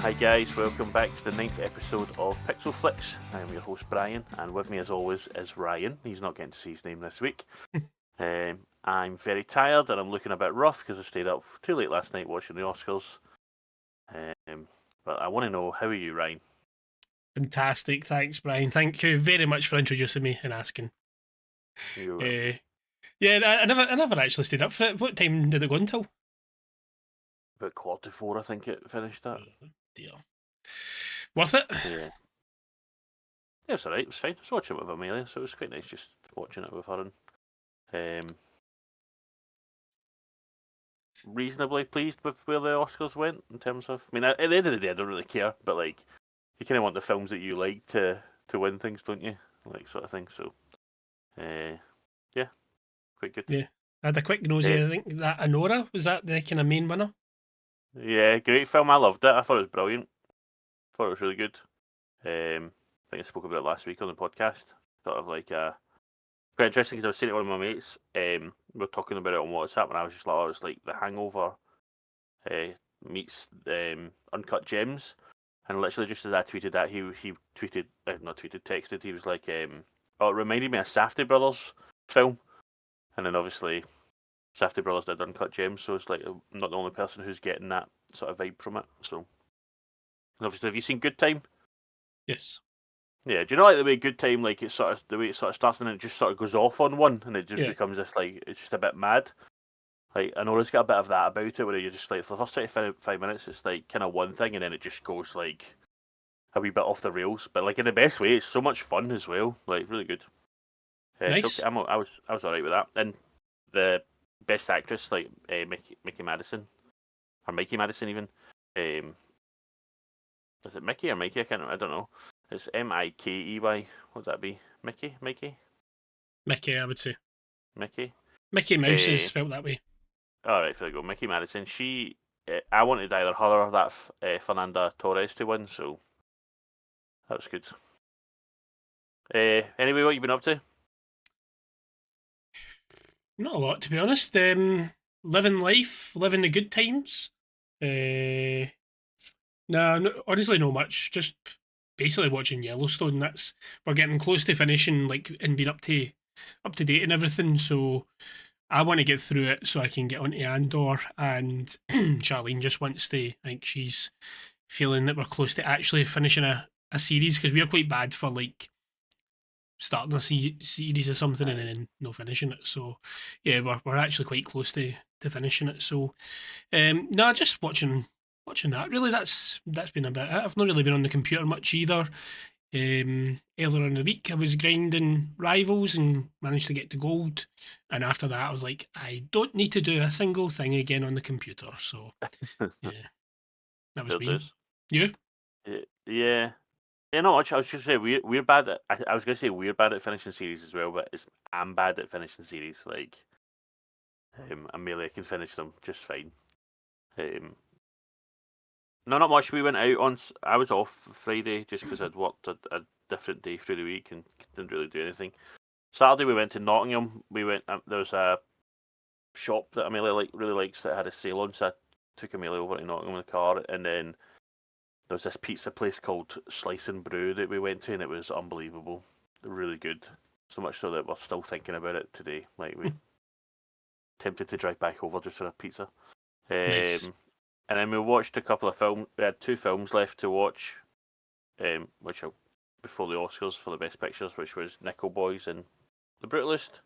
Hi guys, welcome back to the 9th episode of Pixel Flicks. I am your host Brian, and with me as always is Ryan. He's not getting to see his name this week. I'm very tired and I'm looking a bit rough because I stayed up too late last night watching the Oscars. But I want to know, how are you, Ryan? Fantastic, thanks, Brian. Thank you very much for introducing me and asking. Yeah, I never actually stayed up for it. What time did it go until? About 4:45, I think it finished at. Dear. Worth it? Yeah. Yeah, it's alright, it was fine. I was watching it with Amelia, so it was quite nice just watching it with her. And reasonably pleased with where the Oscars went in terms of. I mean, at the end of the day, I don't really care, but like, you kind of want the films that you like to win things, don't you? Like, sort of thing. So, yeah, quite good. Yeah. I had a quick nosy. I think that Anora, was that the kind of main winner? Yeah, great film. I loved it. I thought it was brilliant. I thought it was really good. I think I spoke about it last week on the podcast. Sort of like quite interesting because I was saying to one of my mates, we were talking about it on WhatsApp, and I was just like, oh, it's like The Hangover meets Uncut Gems. And literally just as I tweeted that, he tweeted, not tweeted, texted, he was like, oh, it reminded me of Safdie Brothers film. And then obviously Safdie Brothers did Uncut Gems, so it's like I'm not the only person who's getting that sort of vibe from it. So, and obviously, have you seen Good Time? Yes. Yeah, do you know like the way Good Time, like it's sort of the way it sort of starts and then it just sort of goes off on one, and it just becomes this like it's just a bit mad. Like I know it's got a bit of that about it, where you're just like for the first 25 minutes, it's like kind of one thing, and then it just goes like a wee bit off the rails, but like in the best way. It's so much fun as well, like really good. Nice. So I was alright with that, and the best actress, like Mickey Madison, or Mikey Madison even. Is it Mickey or Mikey? I don't know. It's Mikey. What would that be? Mickey, Mickey, I would say. Mickey. Mickey Mouse is spelled that way. All right, there we go. Mickey Madison. I wanted either her or that Fernanda Torres to win, so that was good. Anyway, what you been up to? Not a lot, to be honest. Living life, living the good times. Honestly, not much. Just basically watching Yellowstone. We're getting close to finishing, like, and being up to date and everything. So I want to get through it so I can get onto Andor. And Charlene just wants to. I think she's feeling that we're close to actually finishing a series because we're quite bad for like starting a series or something and then no finishing it. So yeah, we're actually quite close to finishing it. So no, just watching that. Really, that's been about it. I've not really been on the computer much either. Earlier in the week, I was grinding Rivals and managed to get to gold. And after that, I was like, I don't need to do a single thing again on the computer. So yeah, that was me. You? Yeah. Yeah, not much. I was just say we're bad at. I was gonna say we're bad at finishing series as well, but I'm bad at finishing series. Like, Amelia can finish them just fine. No, not much. We went out on. I was off Friday just because I'd worked a different day through the week and didn't really do anything. Saturday we went to Nottingham. We went. There was a shop that Amelia really likes that had a sale on, so I took Amelia over to Nottingham in the car, and then there was this pizza place called Slice and Brew that we went to, and it was unbelievable, really good. So much so that we're still thinking about it today. Like we tempted to drive back over just for a pizza. Nice. And then we watched a couple of films. We had 2 films left to watch, which are before the Oscars for the Best Pictures, which was Nickel Boys and The Brutalist.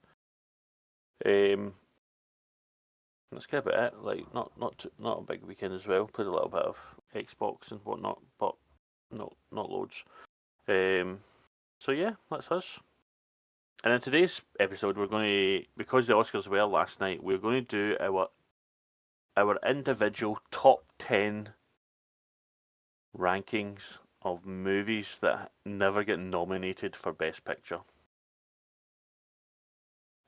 That's kind of about it. Like not a big weekend as well. Played a little bit of Xbox and whatnot, but not loads. So yeah, that's us. And in today's episode, we're going to, because the Oscars were last night, we're going to do our individual top 10 rankings of movies that never get nominated for Best Picture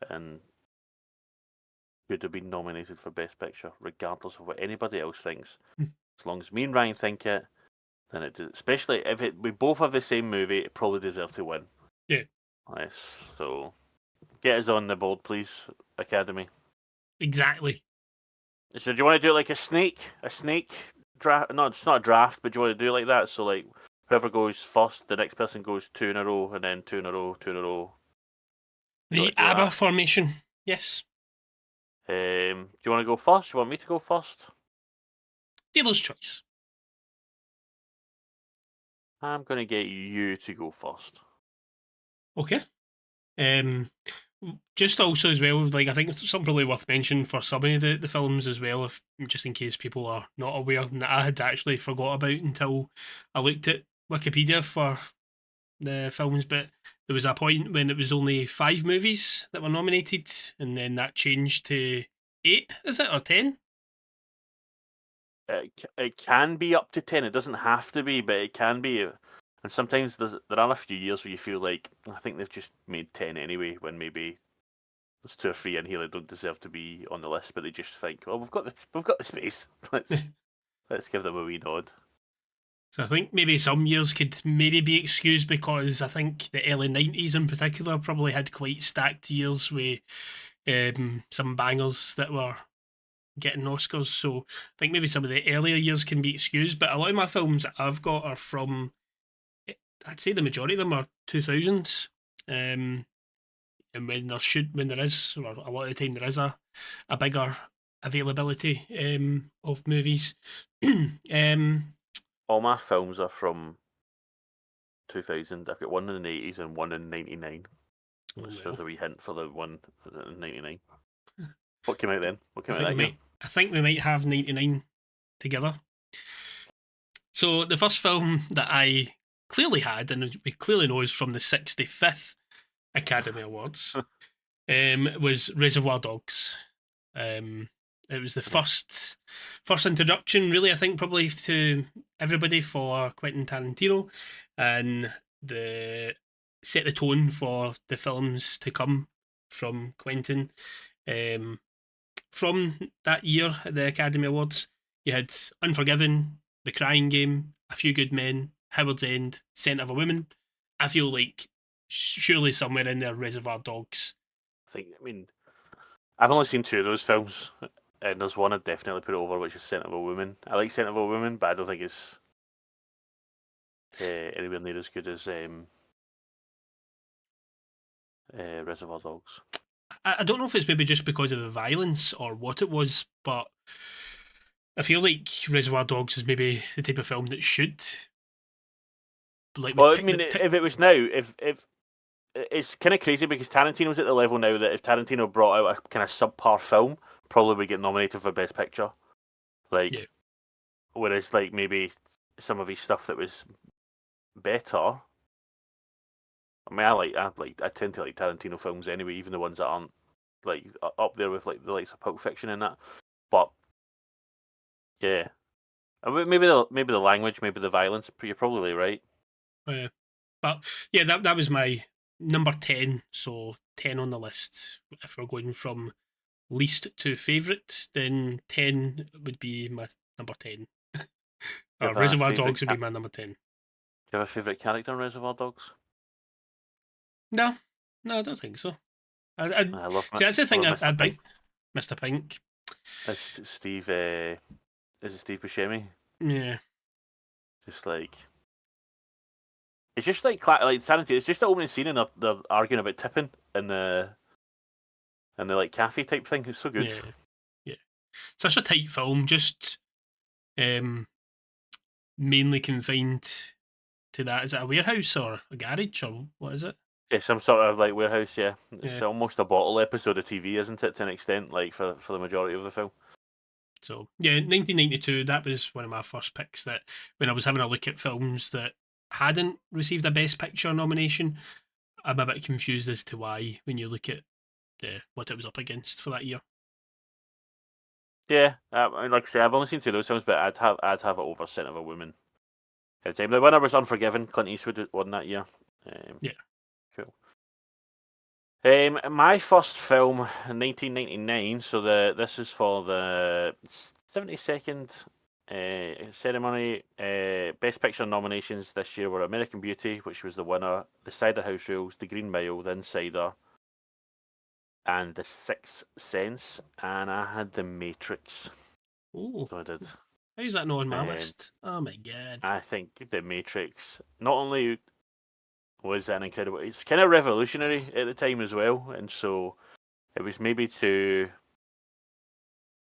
and should have been nominated for Best Picture, regardless of what anybody else thinks. As long as me and Ryan think it, then it does. Especially if we both have the same movie, it probably deserves to win. Yeah. Yes. So get us on the board, please, Academy. Exactly. So do you want to do it like a snake draft? No, it's not a draft, but do you want to do it like that? So like, whoever goes first, the next person goes 2 in a row, and then 2 in a row, 2 in a row. The Do ABBA that. formation. Yes. Do you want to go first? Do you want me to go first? Dealer's choice. I'm gonna get you to go first. Okay. Um, just also as well, like I think it's something probably worth mentioning for some of the films as well, if just in case people are not aware, and that I had actually forgot about until I looked at Wikipedia for the films. But there was a point when it was only 5 movies that were nominated, and then that changed to 8. Is it or 10? It can be up to 10. It doesn't have to be, but it can be. And sometimes there are a few years where you feel like I think they've just made 10 anyway, when maybe there's 2 or 3 in here that don't deserve to be on the list, but they just think, well, we've got the space. Let's give them a wee nod. So I think maybe some years could maybe be excused because I think the early 90s in particular probably had quite stacked years with some bangers that were getting Oscars. So I think maybe some of the earlier years can be excused, but a lot of my films that I've got are from, I'd say the majority of them are 2000s. And when there is, or a lot of the time there is a bigger availability of movies. All my films are from 2000. I've got one in the 80s and one in 99. There's a wee hint for the one in 99. What came out then? What came out that year? I think we might have 99 together. So the first film that I clearly had, and we clearly know is from the 65th Academy Awards, was Reservoir Dogs. It was the first introduction, really, I think, probably to everybody for Quentin Tarantino, and set the tone for the films to come from Quentin. From that year at the Academy Awards, you had Unforgiven, The Crying Game, A Few Good Men, Howard's End, Scent of a Woman. I feel like surely somewhere in there, Reservoir Dogs. I mean, I've only seen 2 of those films, and there's one I'd definitely put it over, which is Scent of a Woman. I like Scent of a Woman, but I don't think it's anywhere near as good as Reservoir Dogs. I don't know if it's maybe just because of the violence or what it was, but I feel like Reservoir Dogs is maybe the type of film that should. Like, well, I mean, if it was now, if it's kind of crazy because Tarantino's at the level now that if Tarantino brought out a kind of subpar film, probably would get nominated for Best Picture. Like, yeah. Whereas like maybe some of his stuff that was better. I mean, I tend to like Tarantino films anyway, even the ones that aren't like up there with like the likes of Pulp Fiction and that. But yeah, maybe the language, maybe the violence. You're probably right. But yeah, that was my number 10. So 10 on the list. If we're going from least to favourite, then 10 would be my number 10. Reservoir Dogs would be my number 10. Do you have a favourite character in Reservoir Dogs? No, I don't think so. I love. See, that's the thing. Mr. Pink. Mr. Pink. Is Steve? Is it Steve Buscemi? Yeah. Just like it's just like Tarantino. It's just the opening scene and they're arguing about tipping and the like cafe type thing. It's so good. Yeah. Such a tight film. Just mainly confined to that. Is it a warehouse or a garage or what is it? Yeah, some sort of like warehouse. Yeah, it's almost a bottle episode of TV, isn't it? To an extent, like for the majority of the film. So yeah, 1992. That was one of my first picks. That when I was having a look at films that hadn't received a Best Picture nomination, I'm a bit confused as to why when you look at what it was up against for that year. Yeah, like I say, I've only seen 2 of those films, but I'd have it over Scent of a Woman. At the time, the winner was Unforgiven. Clint Eastwood won that year. Yeah. Cool. My first film in 1999. So this is for the 72nd ceremony. Best Picture nominations this year were American Beauty, which was the winner, The Cider House Rules, The Green Mile, The Insider, and The Sixth Sense. And I had The Matrix. Ooh. So I did. How's that not on my Um, list? Oh my god. I think The Matrix not only was an incredible, it's kind of revolutionary at the time as well, and so it was maybe too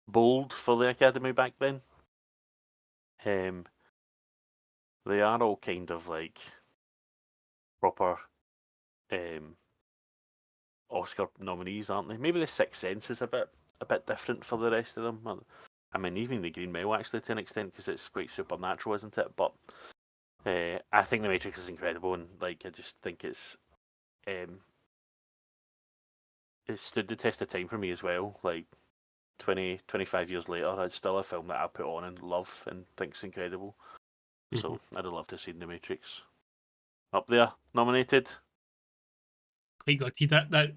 bold for the Academy back then. Um, they are all kind of like proper Oscar nominees, aren't they? Maybe The Sixth Sense is a bit different for the rest of them. I mean, even The Green Mile actually to an extent because it's quite supernatural, isn't it? But I think The Matrix is incredible, and like I just think um, it stood the test of time for me as well. Like 20, 25 years later, it's still a film that I put on and love and think's incredible. So I'd have loved to have seen The Matrix up there nominated. Quite gutted.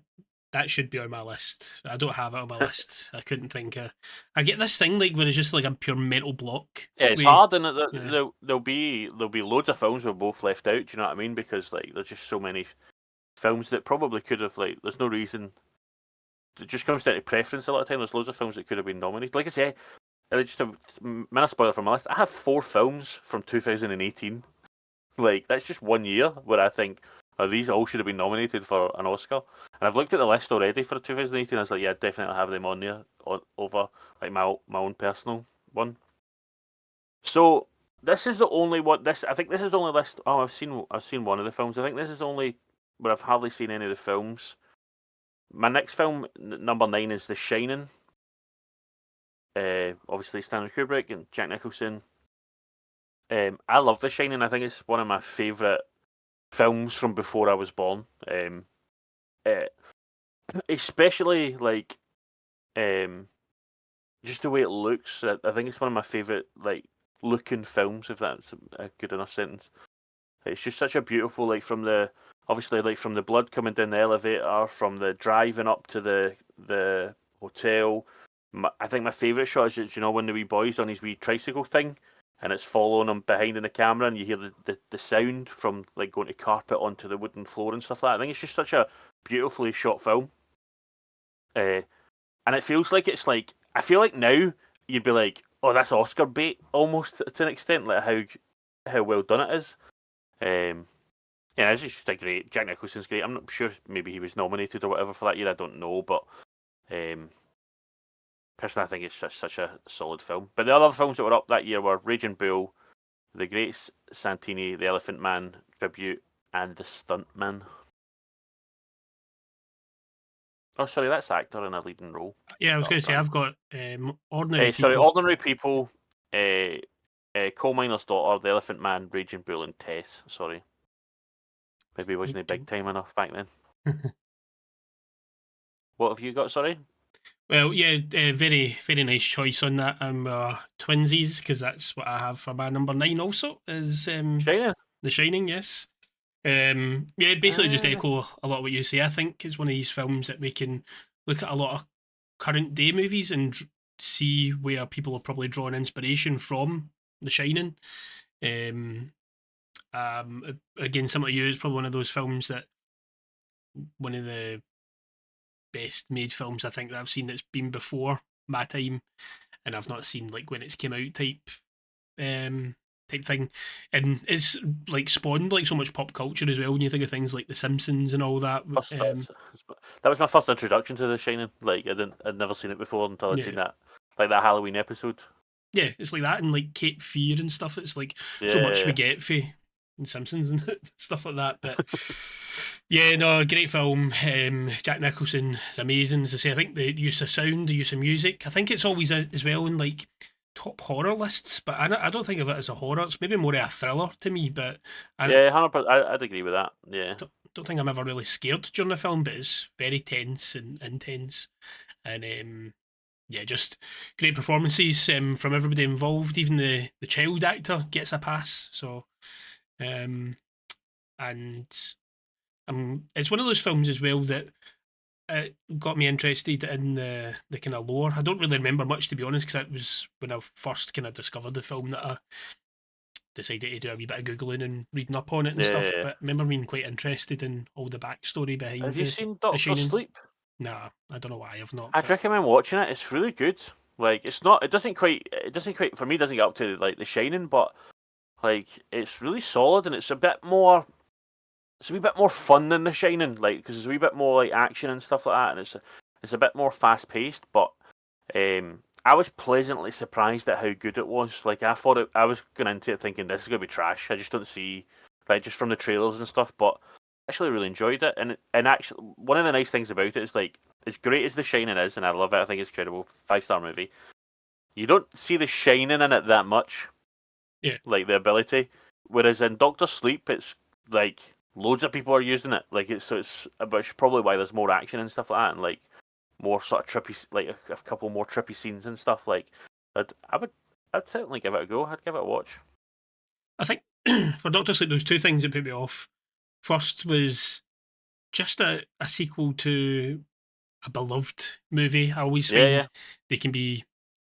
That should be on my list. I don't have it on my list. I couldn't think of. I get this thing like where it's just like a pure mental block. Yeah, it's We, hard, and yeah. there'll be loads of films we're both left out. Do you know what I mean? Because like there's just so many films that probably could have like. There's no reason. It just comes down to preference a lot of time. There's loads of films that could have been nominated. Like I say, just a minor spoiler from my list. I have 4 films from 2018. Like that's just 1 year where I think these all should have been nominated for an Oscar. And I've looked at the list already for 2018. I was like, yeah, definitely have them on there over like my own personal one. So this is the only one. I think this is the only list. Oh, I've seen one of the films. I think this is only where I've hardly seen any of the films. My next film, number 9, is The Shining. Obviously Stanley Kubrick and Jack Nicholson. I love The Shining. I think it's one of my favourite films from before I was born. Uh, Especially like just the way it looks. I think it's one of my favourite like looking films, if that's a good enough sentence. It's just such a beautiful like from the obviously like from the blood coming down the elevator, from the driving up to the hotel. I think my favourite shot is you know when the wee boy's on his wee tricycle thing and it's following him behind in the camera and you hear the sound from like going to carpet onto the wooden floor and stuff like that. I think it's just such a beautifully shot film. And it feels like it's like I feel like now you'd be like, oh, that's Oscar bait almost to an extent, like how well done it is. Yeah, it's just a great. Jack Nicholson's great. I'm not sure maybe he was nominated or whatever for that year. I don't know, but personally, I think it's such a solid film. But the other films that were up that year were Raging Bull, The Great Santini, The Elephant Man Tribute, and The Stuntman. Oh, sorry, that's actor in a leading role. Yeah, I was going to say done. I've got ordinary Sorry, people. Ordinary People, Coal Miner's Daughter, The Elephant Man, Raging Bull, and Tess. Sorry. Maybe wasn't he big time enough back then. What have you got, sorry? Well, yeah, very very nice choice on that. Twinsies because that's what I have for my number 9. Also is Shining. The Shining. Yes. Yeah, basically just Ah, echo a lot of what you say. I think it's one of these films that we can look at a lot of current day movies and see where people have probably drawn inspiration from The Shining. Again, similar to you, it's probably one of those films that one of the best made films I think that I've seen that's been before my time, and I've not seen like when it's came out type thing, and it's like spawned like so much pop culture as well when you think of things like The Simpsons and all that. that was my first introduction to The Shining. Like I'd never seen it before until I'd Yeah, seen that, like that Halloween episode. yeah, it's like that and like Cape Fear and stuff. It's like so much we Yeah, get for and Simpsons and stuff like that. But yeah, no, great film. Jack Nicholson is amazing. As I say, I think the use of sound, the use of music. I think it's always as well in like top horror lists, but I don't think of it as a horror. It's maybe more of a thriller to me. But I yeah, 100%. I'd agree with that. Yeah, don't think I'm ever really scared during the film. But it's very tense and intense, and yeah, just great performances from everybody involved. Even the child actor gets a pass. So, and it's one of those films as well that got me interested in the kind of lore. I don't really remember much to be honest, because that was when I first kind of discovered the film that I decided to do a wee bit of googling and reading up on it and stuff. yeah. But I remember being quite interested in all the backstory behind Have you the seen the Doctor Shining. Sleep? Nah, I don't know why I've not. I'd But recommend watching it. It's really good. Like it's not. It doesn't quite. For me. It doesn't get up to like The Shining, but like it's really solid and it's a bit more. It's a wee bit more fun than The Shining, like because it's a wee bit more like action and stuff like that, and it's a bit more fast paced. But I was pleasantly surprised at how good it was. Like I thought I was going into it thinking this is gonna be trash. I just don't see like just from the trailers and stuff, but I actually really enjoyed it. And actually one of the nice things about it is like as great as The Shining is, and I love it. I think it's incredible, 5-star movie. You don't see The Shining in it that much, Yeah. like the ability. Whereas in Doctor Sleep, it's like loads of people are using it. Like it's probably why there's more action and stuff like that, and like more sort of trippy, like a couple more trippy scenes and stuff. Like I'd certainly give it a go. I'd give it a watch. I think for Doctor Sleep, there was two things that put me off. First was just a sequel to a beloved movie. I always Yeah, yeah. find they can be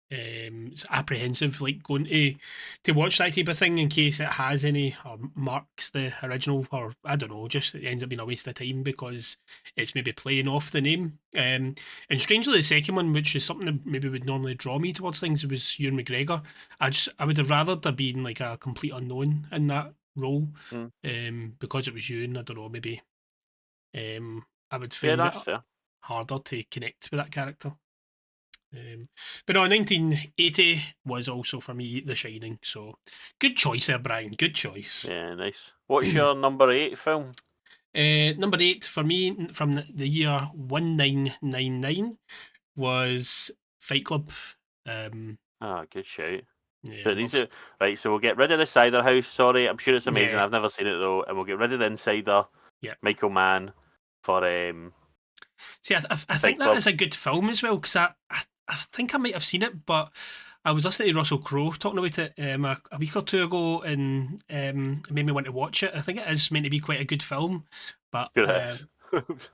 it's apprehensive, like going to watch that type of thing in case it has any or marks the original, or I don't know, just it ends up being a waste of time because it's maybe playing off the name. And strangely, the second one, which is something that maybe would normally draw me towards things, was Ewan McGregor. I would have rather there been like a complete unknown in that role, Mm. because it was Ewan. I don't know, maybe I would Yeah, find it that's fair. harder to connect with that character. But no, 1980 was also for me The Shining. So good choice there, Brian. Good choice. Yeah, nice. What's your number 8 film? Number 8 for me from the year 1999 was Fight Club. Ah, good shout. Yeah, So I these loved. are right. So we'll get rid of the cider house. Sorry, I'm sure it's amazing. Yeah, I've never seen it though, and we'll get rid of the insider. yeah. Michael Mann for See, I think Fight that Club. is a good film as well because I think I might have seen it, but I was listening to Russell Crowe talking about it a week or two ago, and it made me want to watch it. I think it is meant to be quite a good film, but Sure it is.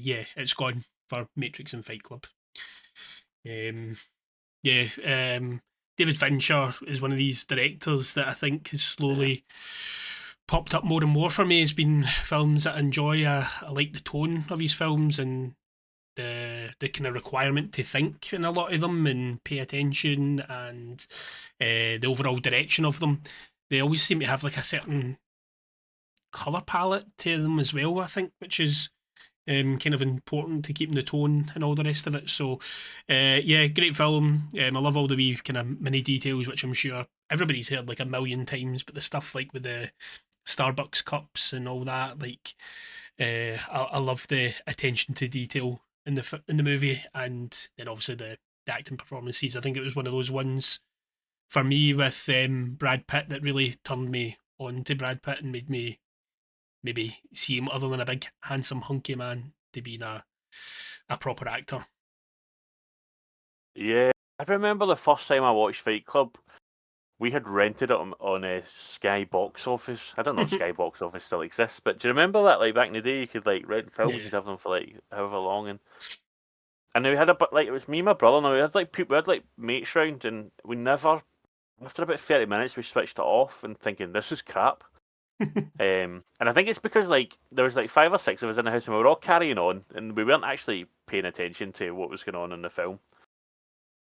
yeah, it's gone for Matrix and Fight Club. Yeah, David Fincher is one of these directors that I think has Yeah. slowly popped up more and more for me. It's been films that I enjoy. I like the tone of his films and the kind of requirement to think in a lot of them and pay attention, and the overall direction of them. They always seem to have like a certain color palette to them as well, I think, which is kind of important to keeping the tone and all the rest of it. So, yeah, great film. I love all the wee kind of mini details, which I'm sure everybody's heard like a million times. But the stuff like with the Starbucks cups and all that, like, I love the attention to detail in the movie, and then obviously the acting performances. I think it was one of those ones for me with Brad Pitt that really turned me on to Brad Pitt and made me maybe see him other than a big handsome hunky man to being a proper actor. Yeah, I remember the first time I watched Fight Club. We had rented it on a Sky Box Office. I don't know if Sky Box Office still exists, but do you remember that? Like back in the day, you could like rent films. Yeah. You'd have them for like however long, and then we had like it was me and my brother. Now we had like people, we had like mates round, and we never. After about 30 minutes, we switched it off and thinking this is crap. And I think it's because like there was like 5 or 6 of us in the house, and we were all carrying on, and we weren't actually paying attention to what was going on in the film.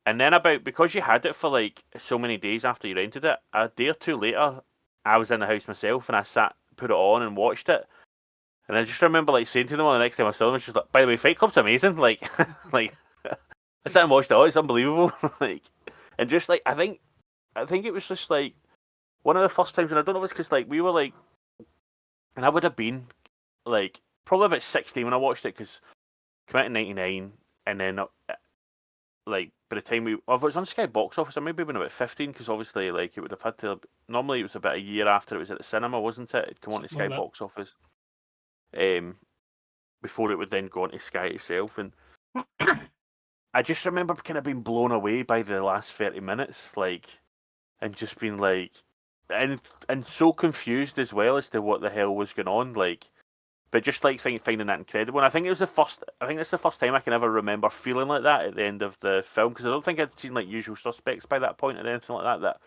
And then because you had it for like so many days after you rented it, a day or two later, I was in the house myself and I put it on and watched it. And I just remember like saying to them all the next time I saw them, it's just like, by the way, Fight Club's amazing. Like, like I sat and watched it all. It's unbelievable. Like, and just like I think it was just like one of the first times, and I don't know if it's because like we were like, and I would have been like probably about 16 when I watched it because it came out in '99, and then like by the time if it was on Sky Box Office, I maybe been about 15 because obviously like it would have had to. Normally it was about a year after it was at the cinema, wasn't it? It'd come on to Sky Something like Box Office, before it would then go on to Sky itself, and I just remember kind of being blown away by the last 30 minutes, like, and just being like, and so confused as well as to what the hell was going on, like. But just like finding that incredible, and I think it's the first time I can ever remember feeling like that at the end of the film because I don't think I'd seen like Usual Suspects by that point or anything like that. That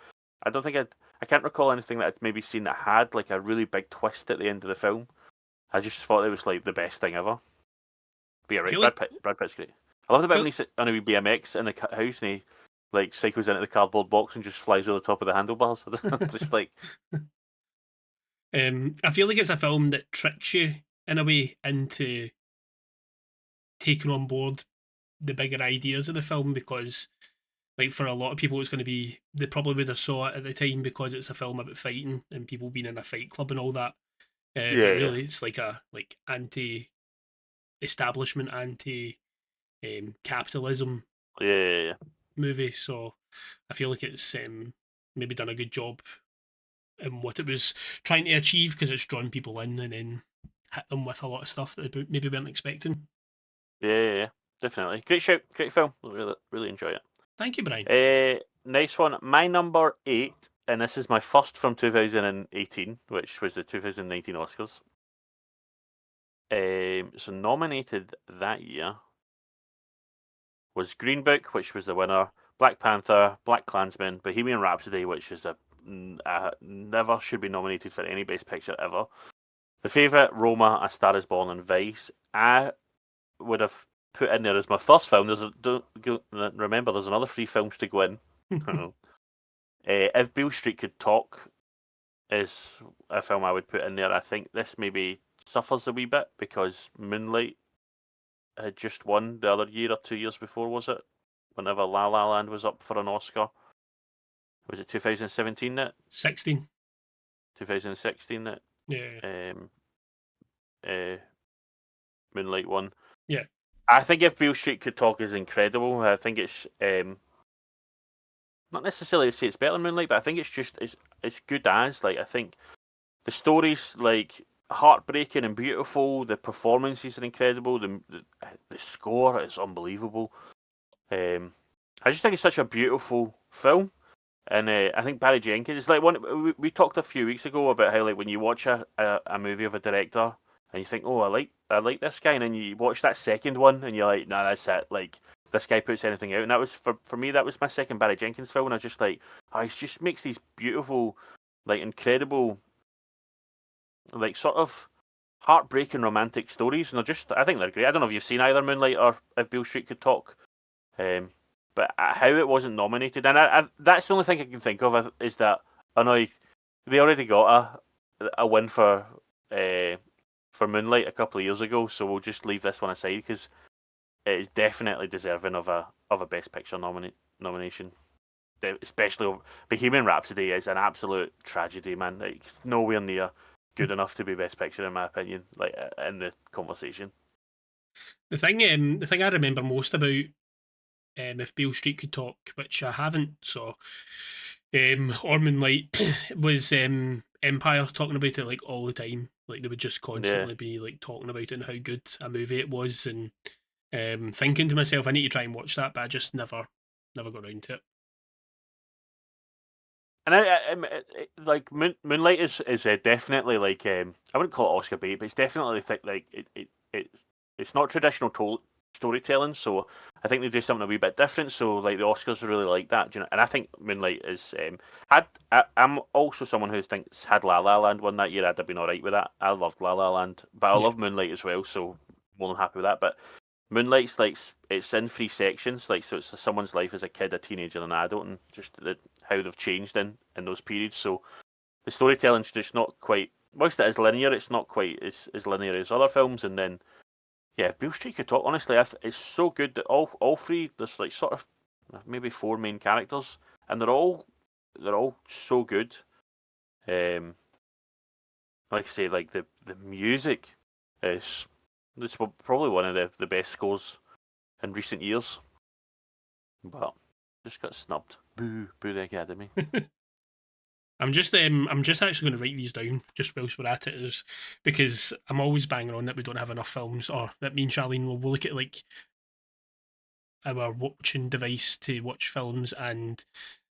I don't think I can't recall anything that I'd maybe seen that had like a really big twist at the end of the film. I just thought it was like the best thing ever. But yeah, I right, feel like Brad Pitt's great. I love the bit when he's on a wee BMX in the house and he like cycles into the cardboard box and just flies over the top of the handlebars. Just like I feel like it's a film that tricks you in a way into taking on board the bigger ideas of the film because, like, for a lot of people, it's going to be they probably would have saw it at the time because it's a film about fighting and people being in a fight club and all that. But yeah, really, it's like a anti-establishment, anti capitalism yeah. movie. So I feel like it's maybe done a good job in what it was trying to achieve because it's drawn people in and then hit them with a lot of stuff that they maybe weren't expecting. Yeah, definitely. Great show, great film. Really enjoy it. Thank you, Brian. Nice one. My number 8, and this is my first from 2018, which was the 2019 Oscars. So nominated that year was Green Book, which was the winner, Black Panther, Black Klansman, Bohemian Rhapsody, which is never should be nominated for any Best Picture ever. The Favourite, Roma, A Star Is Born, and Vice. I would have put in there as my first film. Remember, there's another 3 films to go in. If Beale Street Could Talk is a film I would put in there. I think this maybe suffers a wee bit because Moonlight had just won the other year or 2 years before, was it? Whenever La La Land was up for an Oscar. Was it 2017 that? 16. 2016 that? Yeah. Moonlight won. Yeah. I think If Beale Street Could Talk is incredible. I think it's not necessarily to say it's better than Moonlight, but I think it's good as. Like, I think the story's like heartbreaking and beautiful. The performances are incredible. The score is unbelievable. I just think it's such a beautiful film. And I think Barry Jenkins, like we talked a few weeks ago about how like when you watch a movie of a director and you think, oh, I like this guy, and then you watch that second one and you're like, nah, that's it. Like, this guy puts anything out, and that was for me. That was my second Barry Jenkins film, and I was just like, oh, he just makes these beautiful, like incredible, like sort of heartbreaking romantic stories, and I think they're great. I don't know if you've seen either Moonlight or If Beale Street Could Talk. But how it wasn't nominated, and that's the only thing I can think of is that I know they already got a win for Moonlight a couple of years ago, so we'll just leave this one aside because it is definitely deserving of a Best Picture nomination. Especially Bohemian Rhapsody is an absolute tragedy, man. Like, it's nowhere near good enough to be Best Picture in my opinion. Like in the conversation. The thing I remember most about If Beale Street Could Talk, which I haven't saw, or Moonlight, was Empire talking about it like all the time. Like they would just constantly be like talking about it and how good a movie it was, and thinking to myself, I need to try and watch that, but I just never got around to it. And I like Moonlight is definitely like I wouldn't call it Oscar bait, but it's definitely like it's not traditional storytelling. So I think they do something a wee bit different. So like the Oscars really like that, you know. And I think Moonlight is I'm also someone who thinks had La La Land won that year, I'd have been alright with that. I loved La La Land, but I love Moonlight as well. So more than happy with that. But Moonlight's like it's in 3 sections, like so it's someone's life as a kid, a teenager, and an adult, and just how they've changed in those periods. So the storytelling's just not quite. Whilst it is linear, it's not quite as linear as other films. And then Beale Street Could Talk. Honestly, it's so good that all 3 there's like sort of maybe 4 main characters, and they're all so good. Like I say, like the music is. It's probably one of the best scores in recent years. But just got snubbed. Boo the Academy. I'm just actually going to write these down just whilst we're at it, is because I'm always banging on that we don't have enough films, or that me and Charlene will look at like our watching device to watch films and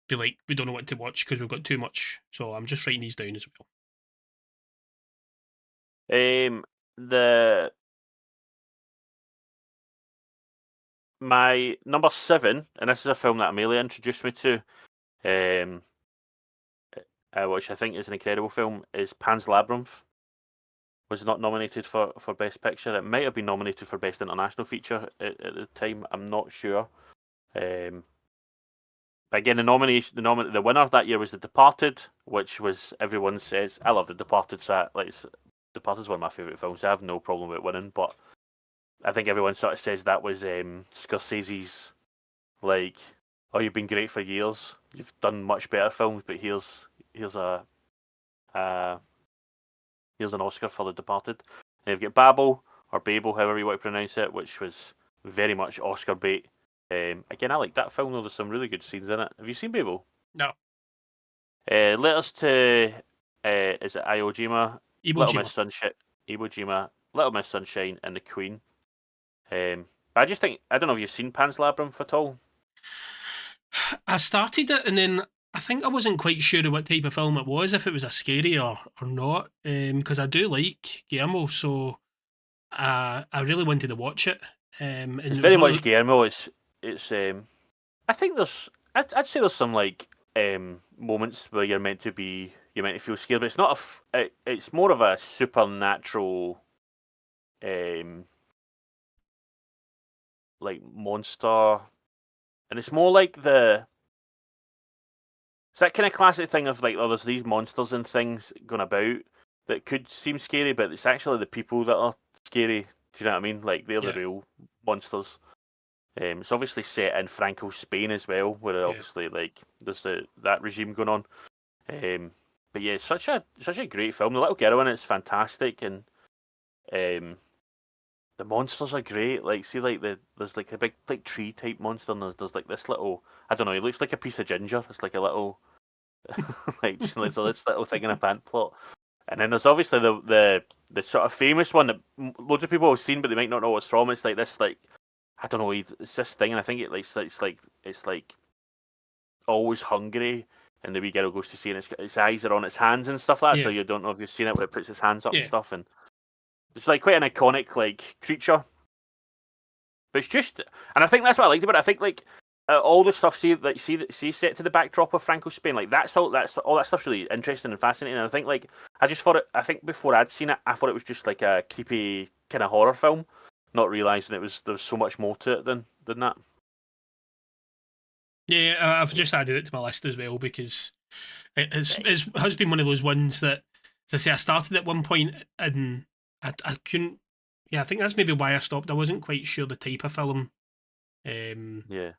be like, we don't know what to watch because we've got too much. So I'm just writing these down as well. My number 7, and this is a film that Amelia introduced me to, which I think is an incredible film, is Pan's Labyrinth. was not nominated for Best Picture. It might have been nominated for Best International Feature at the time. I'm not sure. But again, the winner that year was The Departed, which was everyone says I love The Departed. So Departed's one of my favourite films. So I have no problem with winning, but I think everyone sort of says that was Scorsese's like, oh, you've been great for years. You've done much better films, but here's a here's an Oscar for The Departed. And you've got Babel or Babel, however you want to pronounce it, which was very much Oscar bait. Again, I like that film though. There's some really good scenes in it. Have you seen Babel? No. Letters to is it Iwo Jima? Iwo Little Jima. Miss Sunshine, Iwo Jima, Little Miss Sunshine, and The Queen. I just think I don't know if you've seen Pan's Labyrinth at all. I started it and then I think I wasn't quite sure of what type of film it was, if it was a scary or not, because I do like Guillermo, so I really wanted to watch it. And It's it was very one of much Guillermo. It's I think I'd say there's some like moments where you're meant to feel scared, but it's not it's more of a supernatural like monster, and it's more like it's that kind of classic thing of like, oh, there's these monsters and things going about that could seem scary, but it's actually the people that are scary. Do you know what I mean? Like they're the Yeah. real monsters. It's obviously set in Franco's Spain as well, where obviously like there's that regime going on. But yeah, it's such a great film. The little girl in it's fantastic, and the monsters are great. Like see, like there's like a big like tree type monster, and there's like this little, I don't know, it looks like a piece of ginger. It's like a little like there's this little thing in a pant plot. And then there's obviously the sort of famous one that loads of people have seen, but they might not know what it's from. It's like this like, I don't know, it's this thing, and I think it's like always hungry, and the wee girl goes to see, and its eyes are on its hands and stuff like that. So Yeah. you don't know if you've seen it where it puts its hands up and Yeah. stuff, and it's like quite an iconic like creature. But it's just, and I think that's what I liked about it. I think like all the stuff see set to the backdrop of Franco Spain, like that's all that stuff's really interesting and fascinating. And I think like I just thought it. I think before I'd seen it, I thought it was just like a creepy kind of horror film, not realizing there was so much more to it than that. Yeah, I've just added it to my list as well because it has been one of those ones that, as I say, I started at one point and I couldn't. Yeah, I think that's maybe why I stopped. I wasn't quite sure the type of film Yeah.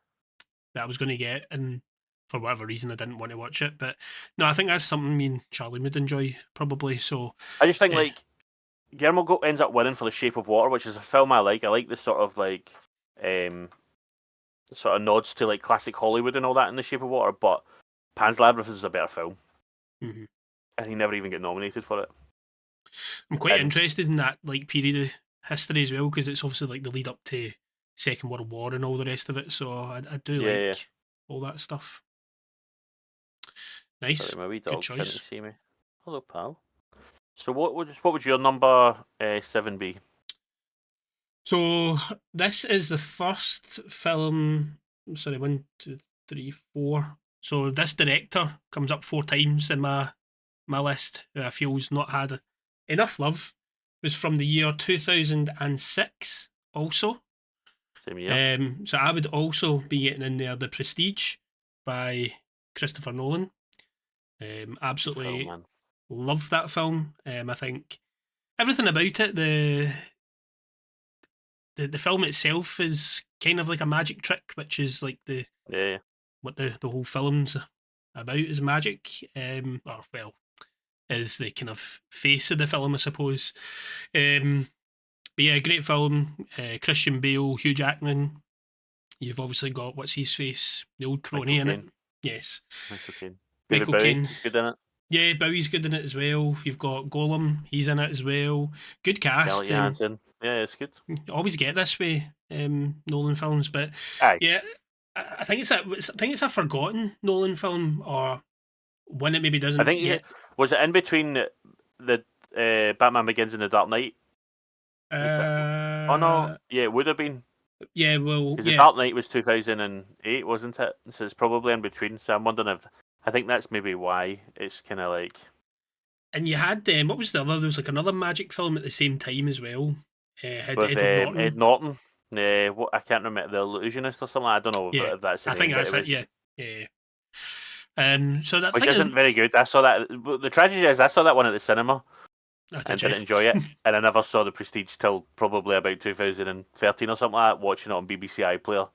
that I was going to get, and for whatever reason, I didn't want to watch it. But no, I think that's something me and Charlie would enjoy probably. So I just think like Guillermo ends up winning for The Shape of Water, which is a film I like. I like the sort of like sort of nods to like classic Hollywood and all that in The Shape of Water, but Pan's Labyrinth is a better film, and he never even got nominated for it. I'm quite interested in that like period of history as well because it's obviously like the lead up to Second World War and all the rest of it. So I do like all that stuff. Nice. Sorry, my wee Good dog's trying to choice. see me. Hello, pal. So what would your number 7 be? So this is the first film. Sorry, 1, 2, 3, 4. So this director comes up 4 times in my list. Who I feel's not had enough love. It was from the year 2006. Also, Same year. so I would also be getting in there The Prestige by Christopher Nolan. Absolutely Film, love that film. I think everything about it, the film itself is kind of like a magic trick, which is like what the whole film's about is magic. Or well, is the kind of face of the film, I suppose. But yeah, great film. Christian Bale, Hugh Jackman. You've obviously got what's his face, the old crony in it. Yes, Michael Caine. Michael Caine. He's good in it. Yeah, Bowie's good in it as well. You've got Gollum, he's in it as well. Good cast. Scarlett Johansson. Yeah, it's good. Always get this way, Nolan films, but yeah, I think it's a forgotten Nolan film, or when it maybe doesn't. I think was it in between the Batman Begins and The Dark Knight? Oh no, yeah, it would have been. Yeah, well, because The Dark Knight was 2008, wasn't it? So it's probably in between. So I'm wondering if I think that's maybe why it's kind of like And you had what was the other? There was like another magic film at the same time as well. Had with Edward Ed Norton. Norton. What I can't remember, The Illusionist or something. I don't know Yeah, if that's the I name, think but that's it it. was, Yeah, yeah. So that which thing is, isn't very good. I saw that. The tragedy is, I saw that one at the cinema oh, and did you? didn't enjoy it, and I never saw The Prestige till probably about 2013 or something like that. Watching it on BBC iPlayer,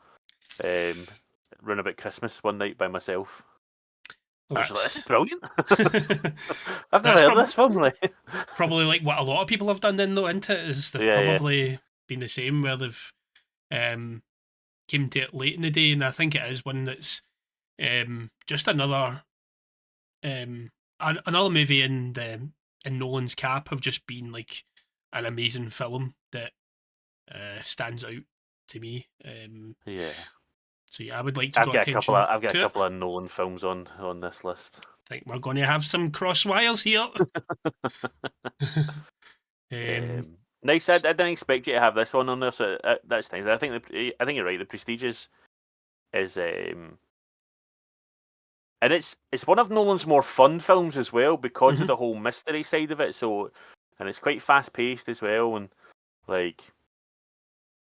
run about Christmas one night by myself. Well, I was like, "This that's is brilliant! I've never that's heard of this film." Like, probably like what a lot of people have done then though, isn't it? Is they've yeah, yeah, probably been the same where they've um, came to it late in the day, and I think it is one that's just um, another movie in Nolan's cap have just been like an amazing film that stands out to me. yeah. So yeah, I would like to draw attention I've got a to it. couple of Nolan films on this list. I think we're going to have some cross wires here. um, Nice. I didn't expect you to have this one on there, so that's nice. I think you're right. The Prestige is and it's one of Nolan's more fun films as well because of mhm. the whole mystery side of it. So, and it's quite fast paced as well, and like,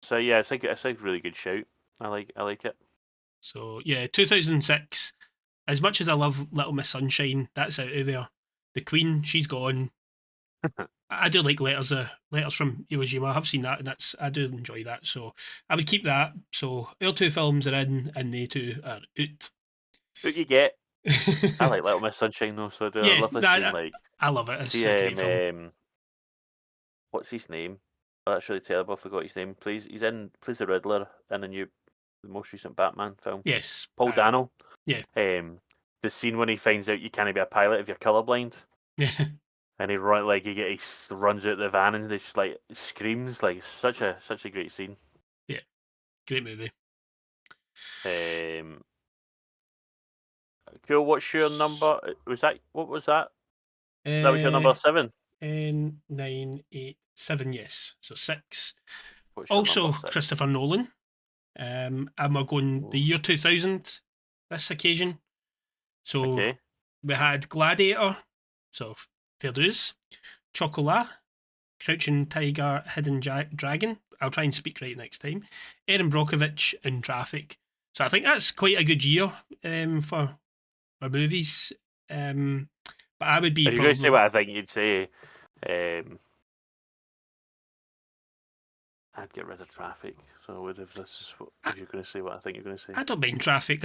so yeah, it's a really good shout. I like it. So yeah, 2006. As much as I love Little Miss Sunshine, that's out of there. The Queen, she's gone. I do like letters from Iwo Jima. I have seen that, and I do enjoy that. So I would keep that. So our two films are in, and they two are out. What you get? I like Little Miss Sunshine though, so I do. I Yeah, love no, this scene. Like, I love it. It's see, a great film. what's his name? Oh, that's really terrible. I forgot his name. Plays the Riddler in the most recent Batman film. Yes, Paul Dano. yeah, The scene when he finds out you can't be a pilot if you're colorblind, yeah, and he runs out the van and he just like screams, like such a great scene. yeah. Great movie. Um, cool. What's your number? Was that what was that? That was your number 7. 9, 8, 7. Yes, so 6. What's your number Also, 6? Christopher Nolan. And we're going the Ooh. year 2000 this occasion. So Okay. we had Gladiator, so fair dues. Chocolat, Crouching Tiger, Hidden Dragon. I'll try and speak right next time. Erin Brockovich and Traffic. So I think that's quite a good year for movies. But I would be If you're going to say probably what I think you'd say, I'd get rid of Traffic. So I would if if you're going to say what I think you're going to say. I don't mind Traffic.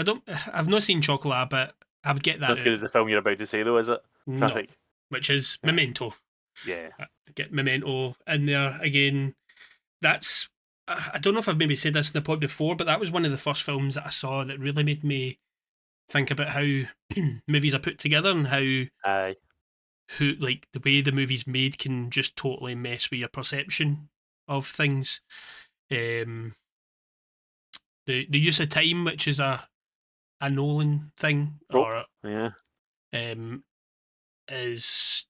I've not seen Chocolat, but I would get that Not as good as out. the film you're about to say though, is it? No, Traffic. which is Yeah. Memento. Yeah. Get Memento in there again. That's I don't know if I've maybe said this in the pod before, but that was one of the first films that I saw that really made me think about how movies are put together and how Aye. like the way the movie's made can just totally mess with your perception of things. Um, the use of time, which is a Nolan thing, Rope. or Yeah. um, is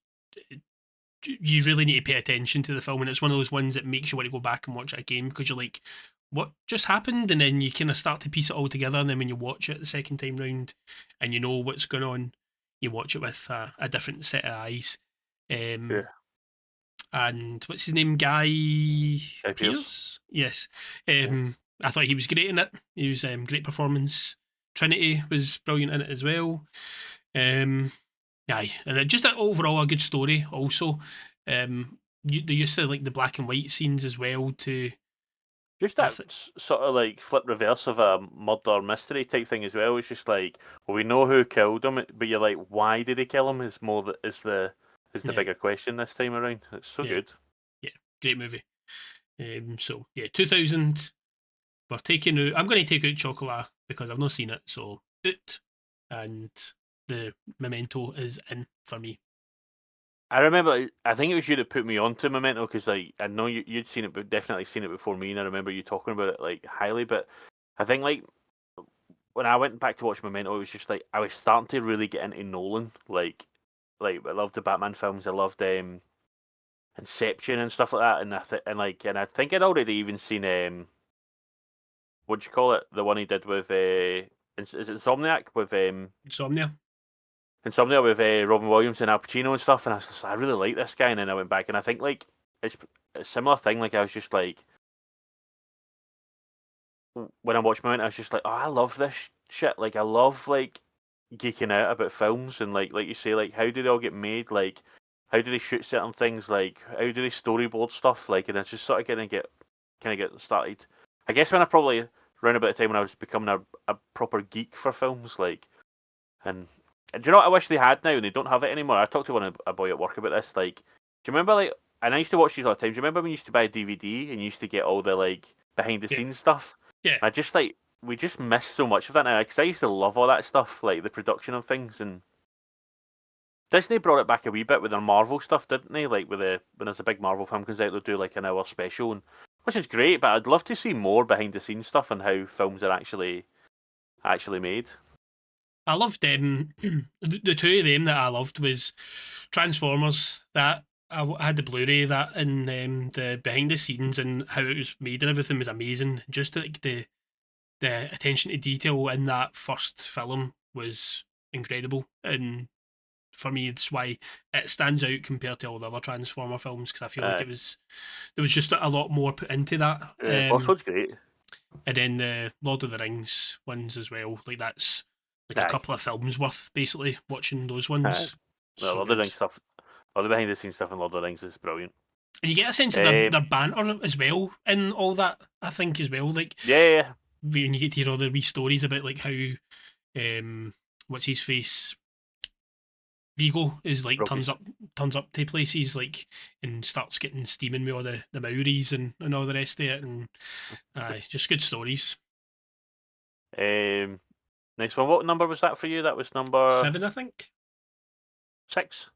you really need to pay attention to the film, and it's one of those ones that makes you want to go back and watch it again because you're like, what just happened? And then you kind of start to piece it all together, and then when you watch it the second time round, and you know what's going on, you watch it with a different set of eyes. Yeah. And what's his name? Guy Guy Pearce. Pearce? Yes. Yeah. I thought he was great in it. He was great performance. Trinity was brilliant in it as well. Aye, and just overall a good story. Also, the use of like the black and white scenes as well. Just I that th- sort of like flip reverse of a murder mystery type thing as well. It's just like, well, we know who killed him, but you're like, why did he kill him? Is the yeah, bigger question this time around. It's so yeah, good. yeah, great movie. So yeah, 2000. We're taking out. I'm going to take out Chocolat because I've not seen it. So out, and the Memento is in for me. I remember, I think it was you that put me onto Memento because like I know you'd seen it, but definitely seen it before me, and I remember you talking about it like highly. But I think like when I went back to watch Memento, it was just like I was starting to really get into Nolan. Like I loved the Batman films. I loved Inception and stuff like that. And I think I'd already even seen what do you call it? The one he did with is it Zomniac with Insomnia. Insomnia with Robin Williams and Al Pacino and stuff, and I was just, I really like this guy, and then I went back and I think like it's a similar thing. Like I was just like when I watched Memento, I was just like, oh, I love this shit. Like I love like geeking out about films and like you say, like how do they all get made? Like how do they shoot certain things? Like how do they storyboard stuff? Like and it's just sort of get started. I guess when I probably around about the time when I was becoming a proper geek for films, like and do you know what I wish they had now and they don't have it anymore? I talked to a boy at work about this. Like, do you remember like? And I used to watch these all the time. Do you remember when you used to buy a DVD and you used to get all the like behind the Yeah. scenes stuff? Yeah. I just like we just miss so much of that now. Because I used to love all that stuff, like the production of things, and Disney brought it back a wee bit with their Marvel stuff, didn't they? Like with when there's a big Marvel film comes out, they'll do like an hour special, which is great. But I'd love to see more behind the scenes stuff and how films are actually made. I loved the two of them that I loved was Transformers. That I had the Blu-ray that and the behind the scenes and how it was made and everything was amazing. Just like the attention to detail in that first film was incredible, and for me, it's why it stands out compared to all the other Transformer films because I feel like Uh, there was just a lot more put into that. First one's great. And then the Lord of the Rings ones as well. Like that's like a Aye. couple of films worth basically watching those Uh, ones. well, So Lord of the good. Rings stuff, all the behind the scenes stuff in Lord of the Rings is brilliant. And you get a sense of their banter as well in all that, I think, as well. Like Yeah, when you get to hear all the wee stories about like how what's his face? Vigo is like Roki's. turns up to places like and starts getting steaming with all the Maoris and all the rest of it and just good stories. Next one. What number was that for you? That was number 7, I think. 6.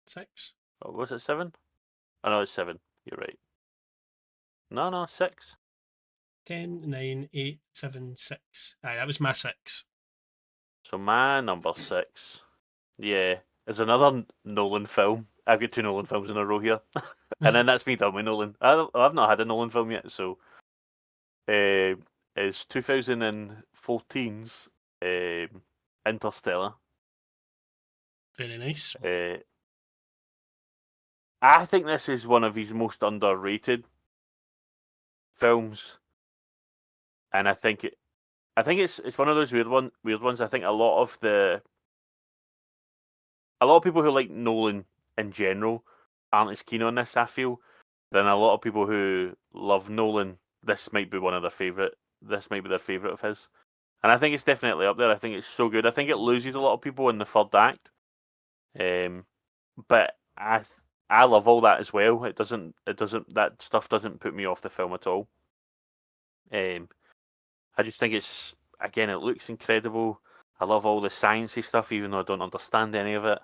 6. Or was it 7? Oh no, it's 7. You're right. No, 6. 10, 9, 8, 7, 6. Aye, that was my 6. So my number 6, yeah, is another Nolan film. I've got 2 Nolan films in a row here, and then that's me done with Nolan. I've not had a Nolan film yet, so is 2014's Interstellar. Very nice. I think this is one of his most underrated films, and I think it's one of those weird ones. I think a lot of people who like Nolan in general aren't as keen on this. I feel than a lot of people who love Nolan. This might be one of their favorite. This might be their favorite of his, and I think it's definitely up there. I think it's so good. I think it loses a lot of people in the third act, but I love all that as well. It doesn't. That stuff doesn't put me off the film at all. I just think it's again. It looks incredible. I love all the sciencey stuff, even though I don't understand any of it.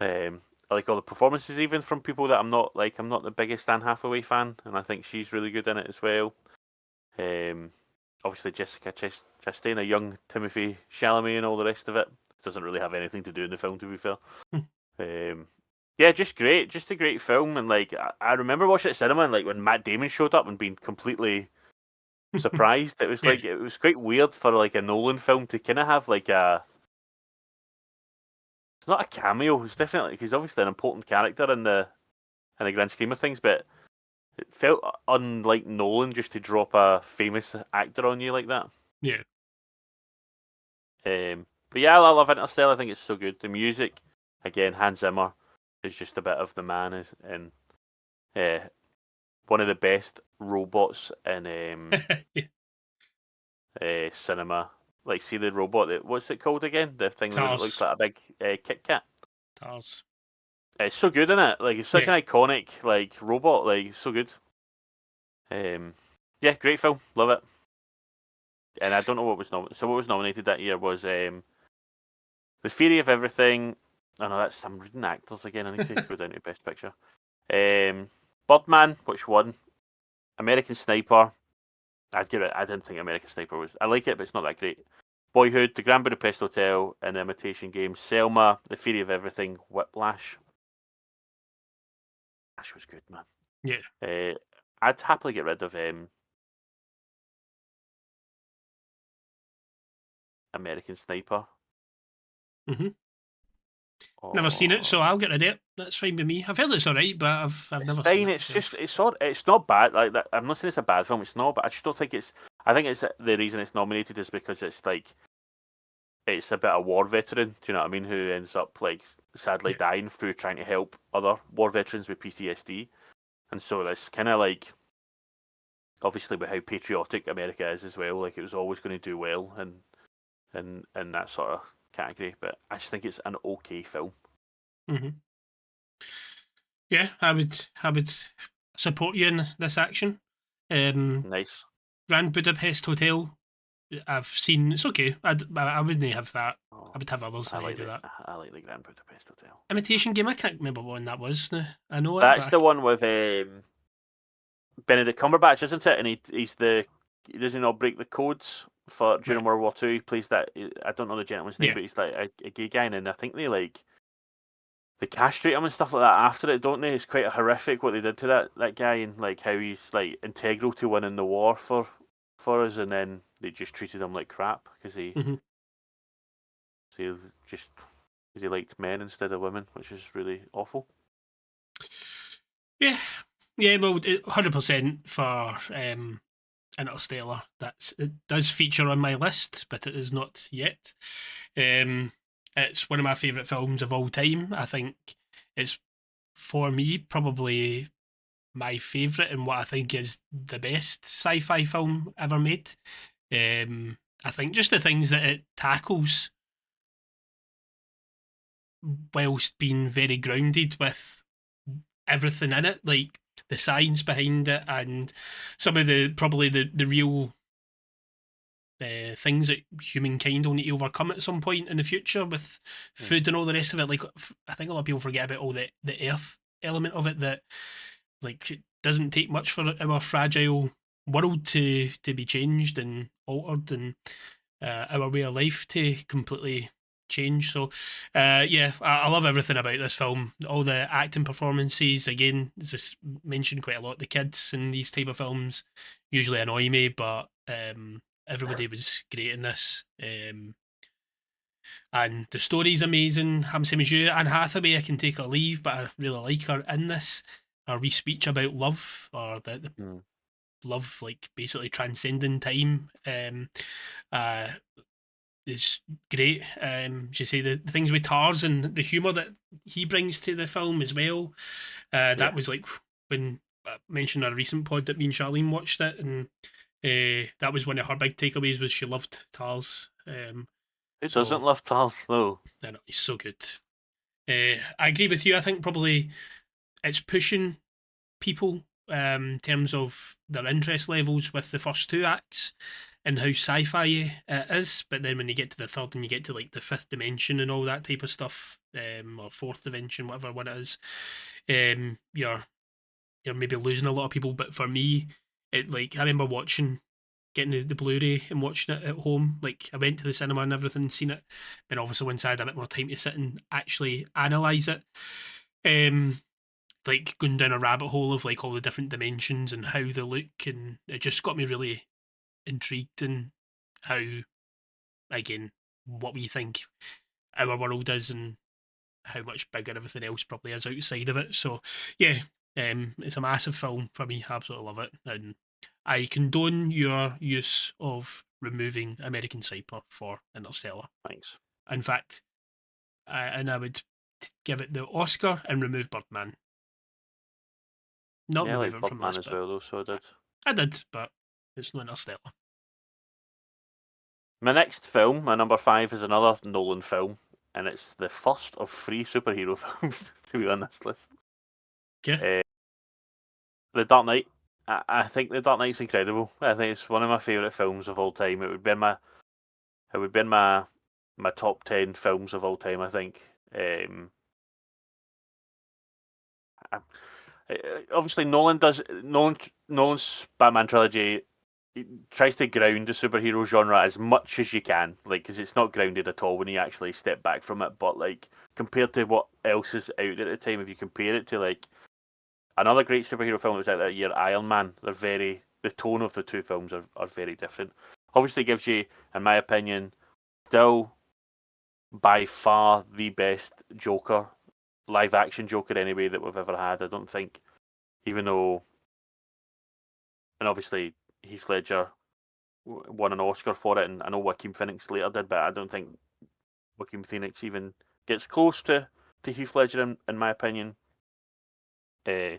I like all the performances, even from people that I'm not like. I'm not the biggest Anne Hathaway fan, and I think she's really good in it as well. Obviously Jessica Chastain, a young Timothy Chalamet, and all the rest of it doesn't really have anything to do in the film, to be fair. Yeah, just great, just a great film, and like I remember watching it at cinema, and like when Matt Damon showed up and being completely surprised. It was Yeah. like it was quite weird for like a Nolan film to kind of have like a. It's not a cameo. It's definitely he's obviously an important character in the grand scheme of things, but it felt unlike Nolan just to drop a famous actor on you like that. Yeah. But yeah, I love Interstellar. I think it's so good. The music, again, Hans Zimmer is just a bit of the man, and one of the best robots in cinema. Like, see the robot that what's it called again? The thing that looks Tars. like a big Kit Kat. Tars. It's so good, isn't it? Like, it's such Yeah. an iconic like robot. Like, it's so good. Yeah, great film. Love it. And I don't know what was nominated. So what was nominated that year was The Theory of Everything. Oh no, that's I'm reading actors again. I need to go down to Best Picture. Birdman, which won. American Sniper. I'd give it. I didn't think American Sniper was. I like it, but it's not that great. Boyhood, The Grand Budapest Hotel, and The Imitation Game, Selma, The Theory of Everything, Whiplash. Whiplash was good, man. Yeah. I'd happily get rid of American Sniper. Mhm. Never seen it, so Oh, I'll get rid of it. That's fine with me. I've heard it's alright, but I've it's never seen fine. it It's just myself. it's not bad. Like that, I'm not saying it's a bad film. It's not, but I just don't think it's. I think it's the reason it's nominated is because it's like it's about a war veteran. Do you know what I mean? Who ends up like sadly Yeah. dying through trying to help other war veterans with PTSD, and so it's kind of like obviously with how patriotic America is as well. Like it was always going to do well, and that sort of category. But I just think it's an okay film. hmm Yeah, I would support you in this action. Nice. Grand Budapest Hotel. I've seen. It's okay. I wouldn't have that. I Oh, would have others ahead of that. I like the Grand Budapest Hotel. Imitation Game. I can't remember what one that was. Now. I know it, That's but the one with Benedict Cumberbatch, isn't it? And he doesn't all break the codes for during right. World War Two. He plays that. I don't know the gentleman's name, Yeah. but he's like a gay guy, and I think they castrate him and stuff like that after it, don't they? It's quite horrific what they did to that guy, and like how he's like integral to winning the war for us, and then they just treated him like crap because hmm he just because he liked men instead of women, which is really awful. Yeah. Yeah. Well, 100% for Interstellar. It does feature on my list, but it is not yet. Um, it's one of my favourite films of all time. I think it's for me probably my favourite and what I think is the best sci-fi film ever made. I think just the things that it tackles, whilst being very grounded with everything in it, like the science behind it and some of the probably the real things that humankind will need to overcome at some point in the future with Mm. food and all the rest of it. Like I think a lot of people forget about all the earth element of it. That like it doesn't take much for our fragile world to be changed and altered, and our way of life to completely change. So, yeah, I love everything about this film. All the acting performances, again, as just mentioned quite a lot. The kids in these type of films usually annoy me, but everybody was great in this. And the story's amazing. I'm same as you. Anne Hathaway, I can take or leave, but I really like her in this. Her wee speech about love, or the Mm. love, like basically transcending time. Uh, is great. As you say, the things with Tars and the humour that he brings to the film as well. Yeah, That was like when I mentioned a recent pod that me and Charlene watched it, and that was one of her big takeaways was she loved Tars. who doesn't So love Tars though? I know he's so good. I agree with you. I think probably it's pushing people in terms of their interest levels with the first two acts and how sci-fi it is. But then when you get to the third and you get to like the fifth dimension and all that type of stuff, or fourth dimension, whatever one it is, you're maybe losing a lot of people. But for me, it like I remember getting the Blu-ray and watching it at home. Like I went to the cinema and everything, seen it. Then obviously once I had a bit more time to sit and actually analyze it. Um, like going down a rabbit hole of like all the different dimensions and how they look, and it just got me really intrigued in how, again, what we think our world is and how much bigger everything else probably is outside of it. So yeah, it's a massive film for me. Absolutely love it, and I condone your use of removing American Sniper for Interstellar. Thanks. In fact, and I would give it the Oscar and remove Birdman. Not Yeah, I remove like it from this, Birdman as but well though, so I did. I did, but it's not Interstellar. My next film, my number five, is another Nolan film, and it's the first of three superhero films to be on this list. Okay. The Dark Knight. I think The Dark Knight's incredible. I think it's one of my favourite films of all time. It would be in my top 10 films of all time, I think. Obviously, Nolan's Batman trilogy tries to ground the superhero genre as much as you can, like because it's not grounded at all when you actually step back from it. But like compared to what else is out there at the time, if you compare it to like another great superhero film that was out that year, Iron Man, the tone of the two films are very different. Obviously, gives you, in my opinion, still by far the best Joker, live action Joker anyway, that we've ever had. I don't think, even though, and obviously Heath Ledger won an Oscar for it, and I know Joaquin Phoenix later did, but I don't think Joaquin Phoenix even gets close to Heath Ledger in my opinion. I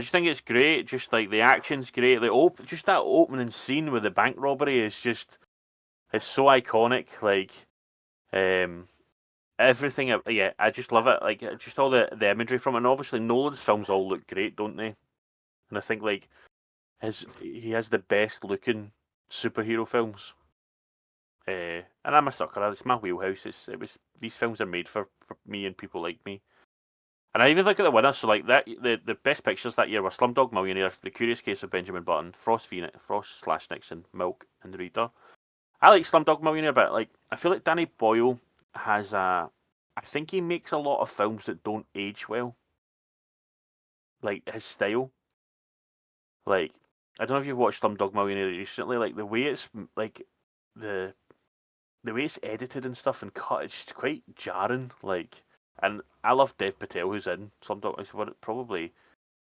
just think it's great. Just like the action's great. Just that opening scene with the bank robbery is just, it's so iconic. Like everything. Yeah, I just love it. Like just all the imagery from it. And obviously Nolan's films all look great, don't they? And I think like he has the best looking superhero films. And I'm a sucker. It's my wheelhouse. These films are made for me and people like me. And I even look at the winners. So like that, the best pictures that year were Slumdog Millionaire, The Curious Case of Benjamin Button, Frost / Nixon, Milk, and The Reader. I like Slumdog Millionaire, but like I feel like Danny Boyle has a. I think he makes a lot of films that don't age well. Like his style. Like I don't know if you've watched Slumdog Millionaire recently. Like the way it's like the way it's edited and stuff and cut, it's quite jarring. Like, and I love Dev Patel, who's in Slumdog. He's probably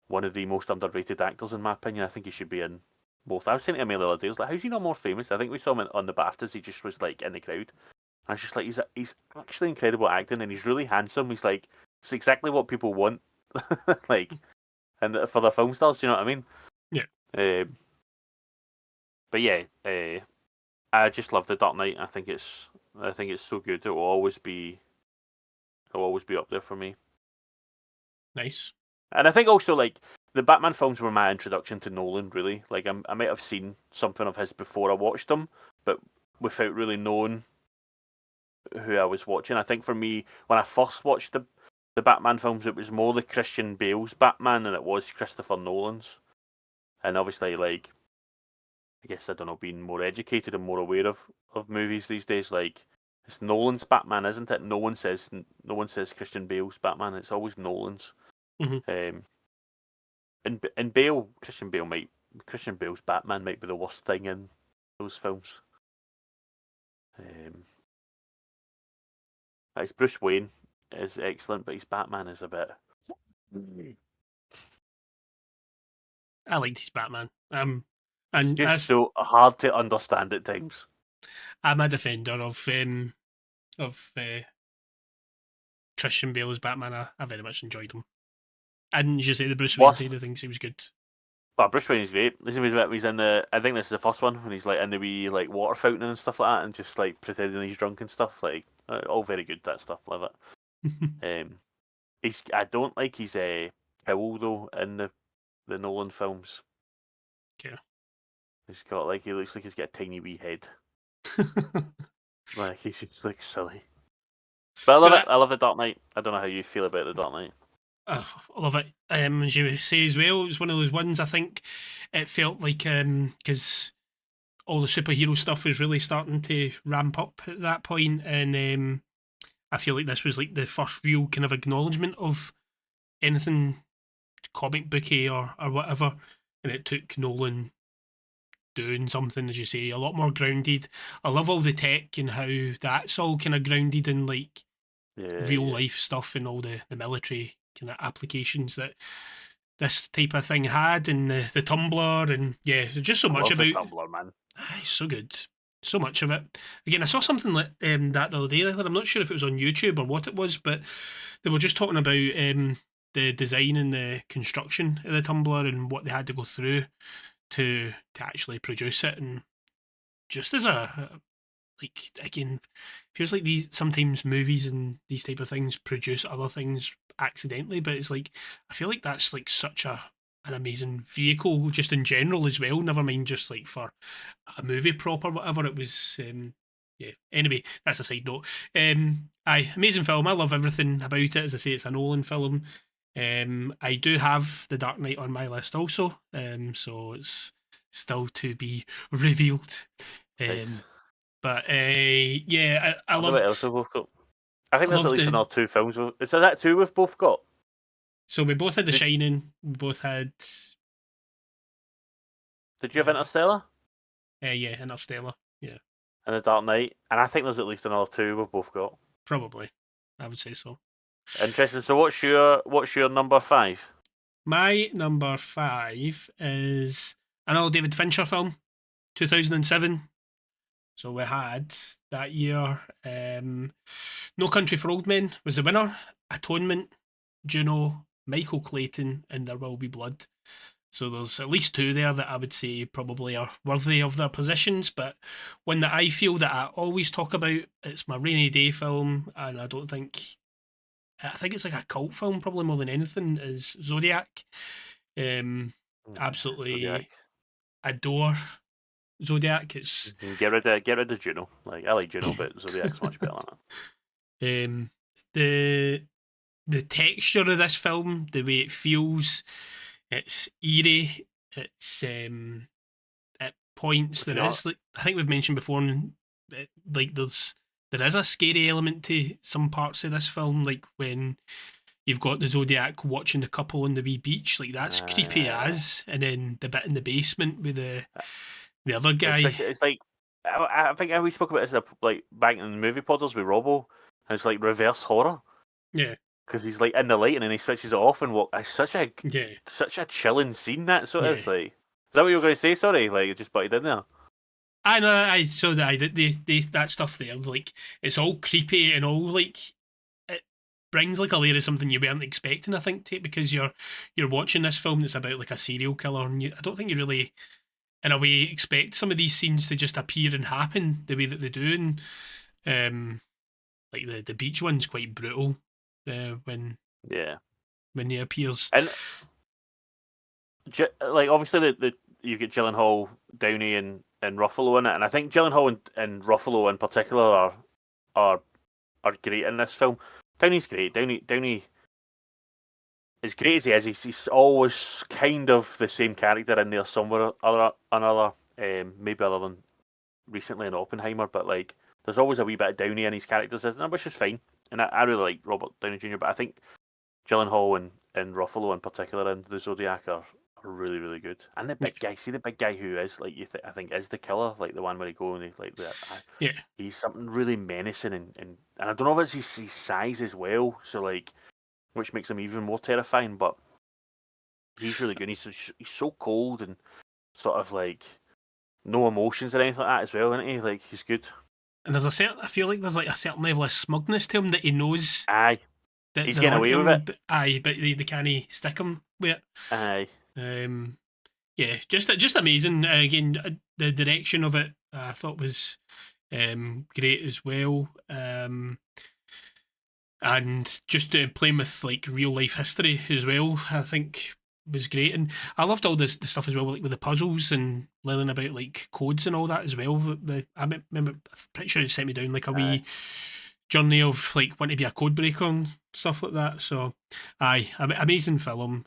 one of the most underrated actors in my opinion. I think he should be in both. I was saying to him the other day, I was like, how's he not more famous? I think we saw him on the BAFTAs. He just was like in the crowd. And I was just like, he's actually incredible acting, and he's really handsome. He's like, it's exactly what people want, like, and for their film stars. Do you know what I mean? Yeah. But yeah, I just love The Dark Knight. I think it's so good. It will always be up there for me. Nice. And I think also like the Batman films were my introduction to Nolan. Really, like I might have seen something of his before I watched them, but without really knowing who I was watching. I think for me, when I first watched the Batman films, it was more the Christian Bale's Batman than it was Christopher Nolan's. And obviously, like, I guess I don't know, being more educated and more aware of movies these days, like it's Nolan's Batman, isn't it? No one says Christian Bale's Batman. It's always Nolan's. Mm-hmm. And Christian Bale's Batman might be the worst thing in those films. His Bruce Wayne is excellent, but his Batman is a bit. I liked his Batman. It's And just so hard to understand at times. I'm a defender of Christian Bale's Batman. I very much enjoyed him. And as you say, the Bruce Wayne side of things, he was good. But Bruce Wayne is great. He's in the. I think this is the first one when he's like in the wee like water fountain and stuff like that, and just like pretending he's drunk and stuff. Like all very good. That stuff. Love it. I don't like his cowl though in the Nolan films. Okay. He's got like he looks like he's got a tiny wee head. Like he's just like silly. But I love it. I love The Dark Knight. I don't know how you feel about The Dark Knight. I love it. As you say as well, it was one of those ones I think it felt like because all the superhero stuff was really starting to ramp up at that point, and I feel like this was like the first real kind of acknowledgement of anything comic booky or whatever, and it took Nolan doing something, as you say, a lot more grounded. I love all the tech and how that's all kind of grounded in like real life stuff and all the military kind of applications that this type of thing had, and the Tumblr, and yeah, just so much about the Tumblr, man. So good, so much of it. Again, I saw something like that the other day. I'm not sure if it was on YouTube or what it was, but they were just talking about the design and the construction of the Tumblr and what they had to go through to actually produce it, and just as a like again, feels like these sometimes movies and these type of things produce other things accidentally, but it's like I feel like that's like such an amazing vehicle just in general as well. Never mind just like for a movie prop or whatever. It was yeah. Anyway, that's a side note. Aye, amazing film. I love everything about it. As I say, it's a Nolan film. I do have The Dark Knight on my list also. So it's still to be revealed. Nice. But yeah, I loved. What else have we got? I think I there's at loved least it. another 2 films. Is that 2 we've both got? So we both had The Shining. We both had. Did you have Interstellar? Yeah, Interstellar. Yeah. And The Dark Knight? And I think there's at least another 2 we've both got. Probably, I would say so. Interesting. So what's your number 5? My number 5 is another David Fincher film, 2007. So we had that year. No Country for Old Men was the winner. Atonement, Juno, Michael Clayton, and There Will Be Blood. So there's at least 2 there that I would say probably are worthy of their positions. But one that I feel that I always talk about, it's my rainy day film, and I think it's like a cult film probably more than anything, is Zodiac. Absolutely Zodiac. adore Zodiac. It's Get rid of Juno. Like I like Juno, but Zodiac's much better than the texture of this film, the way it feels, it's eerie. It's at points it. there is like I think we've mentioned before, like there is a scary element to some parts of this film, like when you've got the Zodiac watching the couple on the wee beach, like that's creepy as, and then the bit in the basement with the other guy. It's like I think we spoke about this like back in the movie podders with Robbo, and it's like reverse horror. Yeah, because he's like in the light and then he switches it off and what? It's such a chilling scene that sort of. It's like, is that what you were going to say? Sorry, like you just butted in there. I know. I saw that. That stuff there, like it's all creepy and all like it brings like a layer of something you weren't expecting. I think because you're watching this film that's about like a serial killer, and I don't think you really, in a way, expect some of these scenes to just appear and happen the way that they do. And like the beach one's quite brutal when he appears. And like obviously the you get Gyllenhaal, Downey, and Ruffalo in it, and I think Gyllenhaal and Ruffalo in particular are great in this film. Downey's great. Downey as great as he is, he's always kind of the same character in there somewhere or another. Maybe other than recently in Oppenheimer, but like there's always a wee bit of Downey in his characters, isn't there? Which is fine. And I really like Robert Downey Jr., but I think Gyllenhaal and Ruffalo in particular in the Zodiac are really, really good. And the big guy, see the big guy who is like I think is the killer, like the one where he go and he like he's something really menacing and I don't know if it's his size as well, so like which makes him even more terrifying. But he's really good. He's so cold and sort of like no emotions or anything like that as well, isn't he? Like he's good. And I feel like there's like a certain level of smugness to him that he knows. Aye. That he's getting away with it. But they can't stick him with it. Aye. Yeah, just amazing. Again, the direction of it I thought was great as well. And just playing with like real life history as well, I think was great. And I loved all the stuff as well, like with the puzzles and learning about like codes and all that as well. I remember, I'm pretty sure it sent me down like a wee journey of like wanting to be a code breaker and stuff like that. So, amazing film.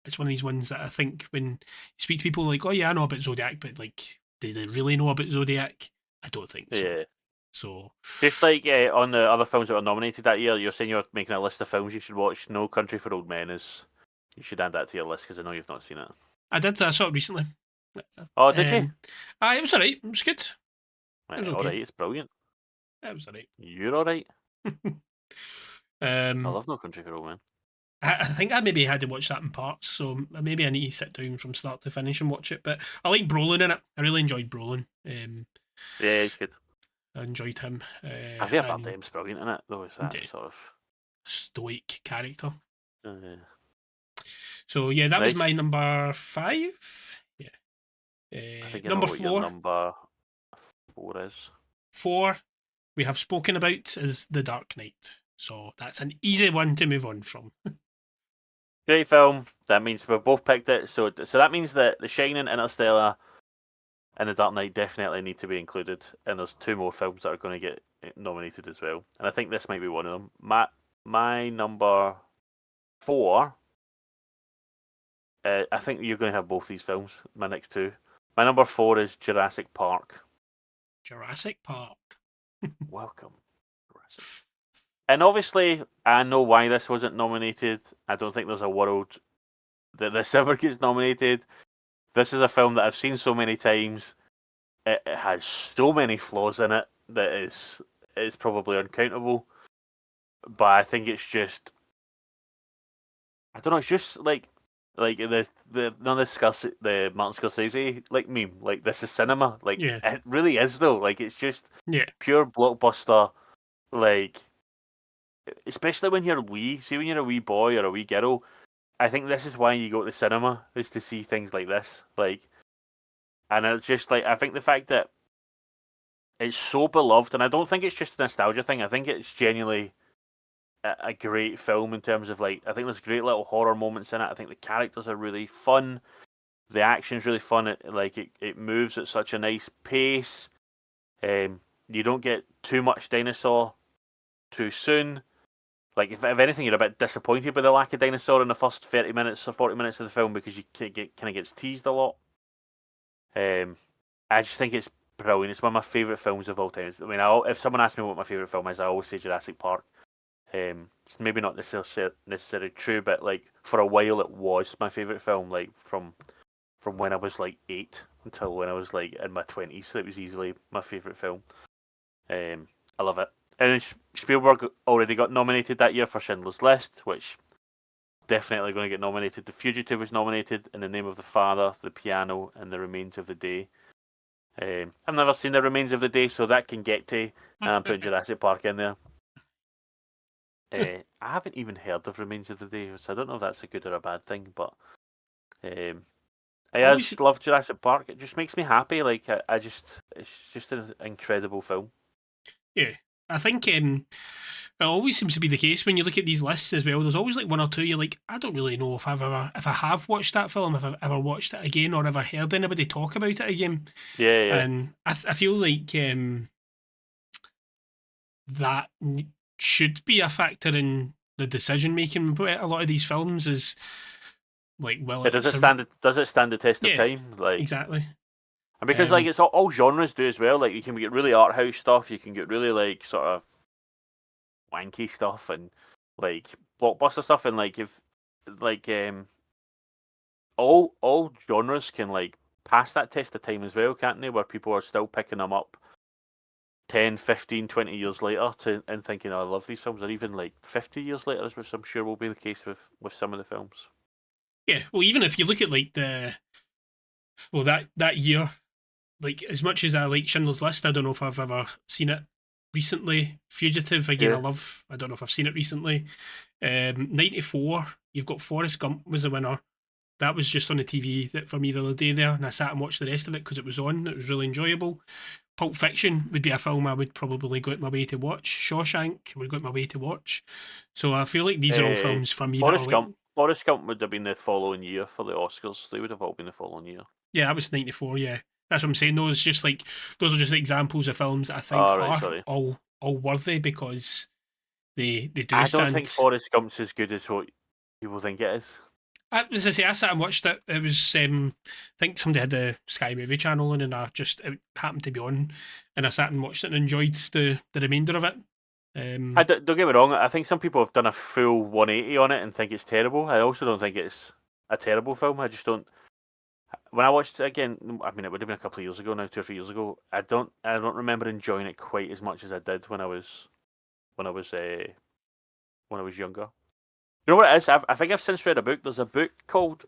It's one of these ones that I think when you speak to people like, oh yeah, I know about Zodiac, but like, do they really know about Zodiac? I don't think so. Yeah. So just like on the other films that were nominated that year, you're saying you're making a list of films you should watch. No Country for Old Men is. You should add that to your list because I know you've not seen it. I did. I saw it recently. Oh, did you? It was alright. It was good. Right, it was okay. Alright, it's brilliant. It was alright. You're alright. I love No Country for Old Men. I think I maybe had to watch that in parts, so maybe I need to sit down from start to finish and watch it. But I like Brolin in it. I really enjoyed Brolin. Yeah, he's good. I enjoyed him. Javier Bardem's brilliant in it, though. Is that sort of stoic character? Yeah. So yeah, that was my number 5. Yeah. I think number 4. Your number 4 is 4. We have spoken about is The Dark Knight. So that's an easy one to move on from. Great film. That means we've both picked it. So that means that The Shining, Interstellar, and The Dark Knight definitely need to be included. And there's 2 more films that are going to get nominated as well. And I think this might be one of them. My number 4. I think you're going to have both these films. My next 2. My number 4 is Jurassic Park. Jurassic Park. Welcome, Jurassic. And obviously, I know why this wasn't nominated. I don't think there's a world that this ever gets nominated. This is a film that I've seen so many times. It has so many flaws in it that is probably uncountable. But I think it's just, I don't know. It's just like the none of the Martin Scorsese like meme. Like, this is cinema. Like, Yeah. it really is though. Like, it's just Yeah. pure blockbuster. Like, especially when you're wee. See, when you're a wee boy or a wee girl, I think this is why you go to the cinema, is to see things like this. Like, and it's just like, I think the fact that it's so beloved, and I don't think it's just a nostalgia thing. I think it's genuinely a great film in terms of, like, I think there's great little horror moments in it. I think the characters are really fun. The action's really fun. It moves at such a nice pace. You don't get too much dinosaur too soon. Like, if anything, you're a bit disappointed with the lack of dinosaur in the first 30 minutes or 40 minutes of the film, because you kind of gets teased a lot. I just think it's brilliant. It's one of my favourite films of all time. I mean, if someone asks me what my favourite film is, I always say Jurassic Park. It's maybe not necessarily true, but like, for a while it was my favourite film. Like, from when I was like 8 until when I was like in my 20s, so it was easily my favourite film. I love it. And then Spielberg already got nominated that year for Schindler's List, which definitely going to get nominated. The Fugitive was nominated, In the Name of the Father, The Piano, and The Remains of the Day. I've never seen The Remains of the Day, so that can get to putting Jurassic Park in there. I haven't even heard of Remains of the Day, so I don't know if that's a good or a bad thing, but I just love Jurassic Park. It just makes me happy. Like, it's just an incredible film. Yeah, I think it always seems to be the case when you look at these lists as well. There's always like one or two you're like, I don't really know if I have watched that film, if I've ever watched it again, or ever heard anybody talk about it again. Yeah. And I feel like that should be a factor in the decision making about a lot of these films. Is like, well, does it stand the test of time? Like, exactly. And because like, it's all genres do as well. Like, you can get really art house stuff, you can get really like sort of wanky stuff, and like blockbuster stuff, and like, if like all genres can like pass that test of time as well, can't they? Where people are still picking them up 10, 15, 20 years later and thinking, oh, I love these films, or even like 50 years later, which I'm sure will be the case with some of the films. Yeah, well, even if you look at like that year, like, as much as I like Schindler's List, I don't know if I've ever seen it recently. Fugitive, again, Yeah. I don't know if I've seen it recently. 94, you've got Forrest Gump was the winner. That was just on the TV for me the other day there, and I sat and watched the rest of it because it was on. It was really enjoyable. Pulp Fiction would be a film I would probably go out my way to watch. Shawshank would go out my way to watch. So I feel like these are all films for me Forrest that are Gump. Forrest Gump would have been the following year for the Oscars. They would have all been the following year. Yeah, that was 94, yeah. That's what I'm saying. Those are just examples of films that I think Sorry. all worthy because they do I stand. don't think Forrest Gump's as good as what people think it is. As I say, I sat and watched it. It was I think somebody had the Sky Movie channel on, and it happened to be on, and I sat and watched it and enjoyed the remainder of it. Don't get me wrong. I think some people have done a full 180 on it and think it's terrible. I also don't think it's a terrible film. I just don't. When I watched it again, I mean, it would have been a couple of years ago now, 2 or 3 years ago. I don't remember enjoying it quite as much as I did when I was younger. You know what it is? I think I've since read a book. There's a book called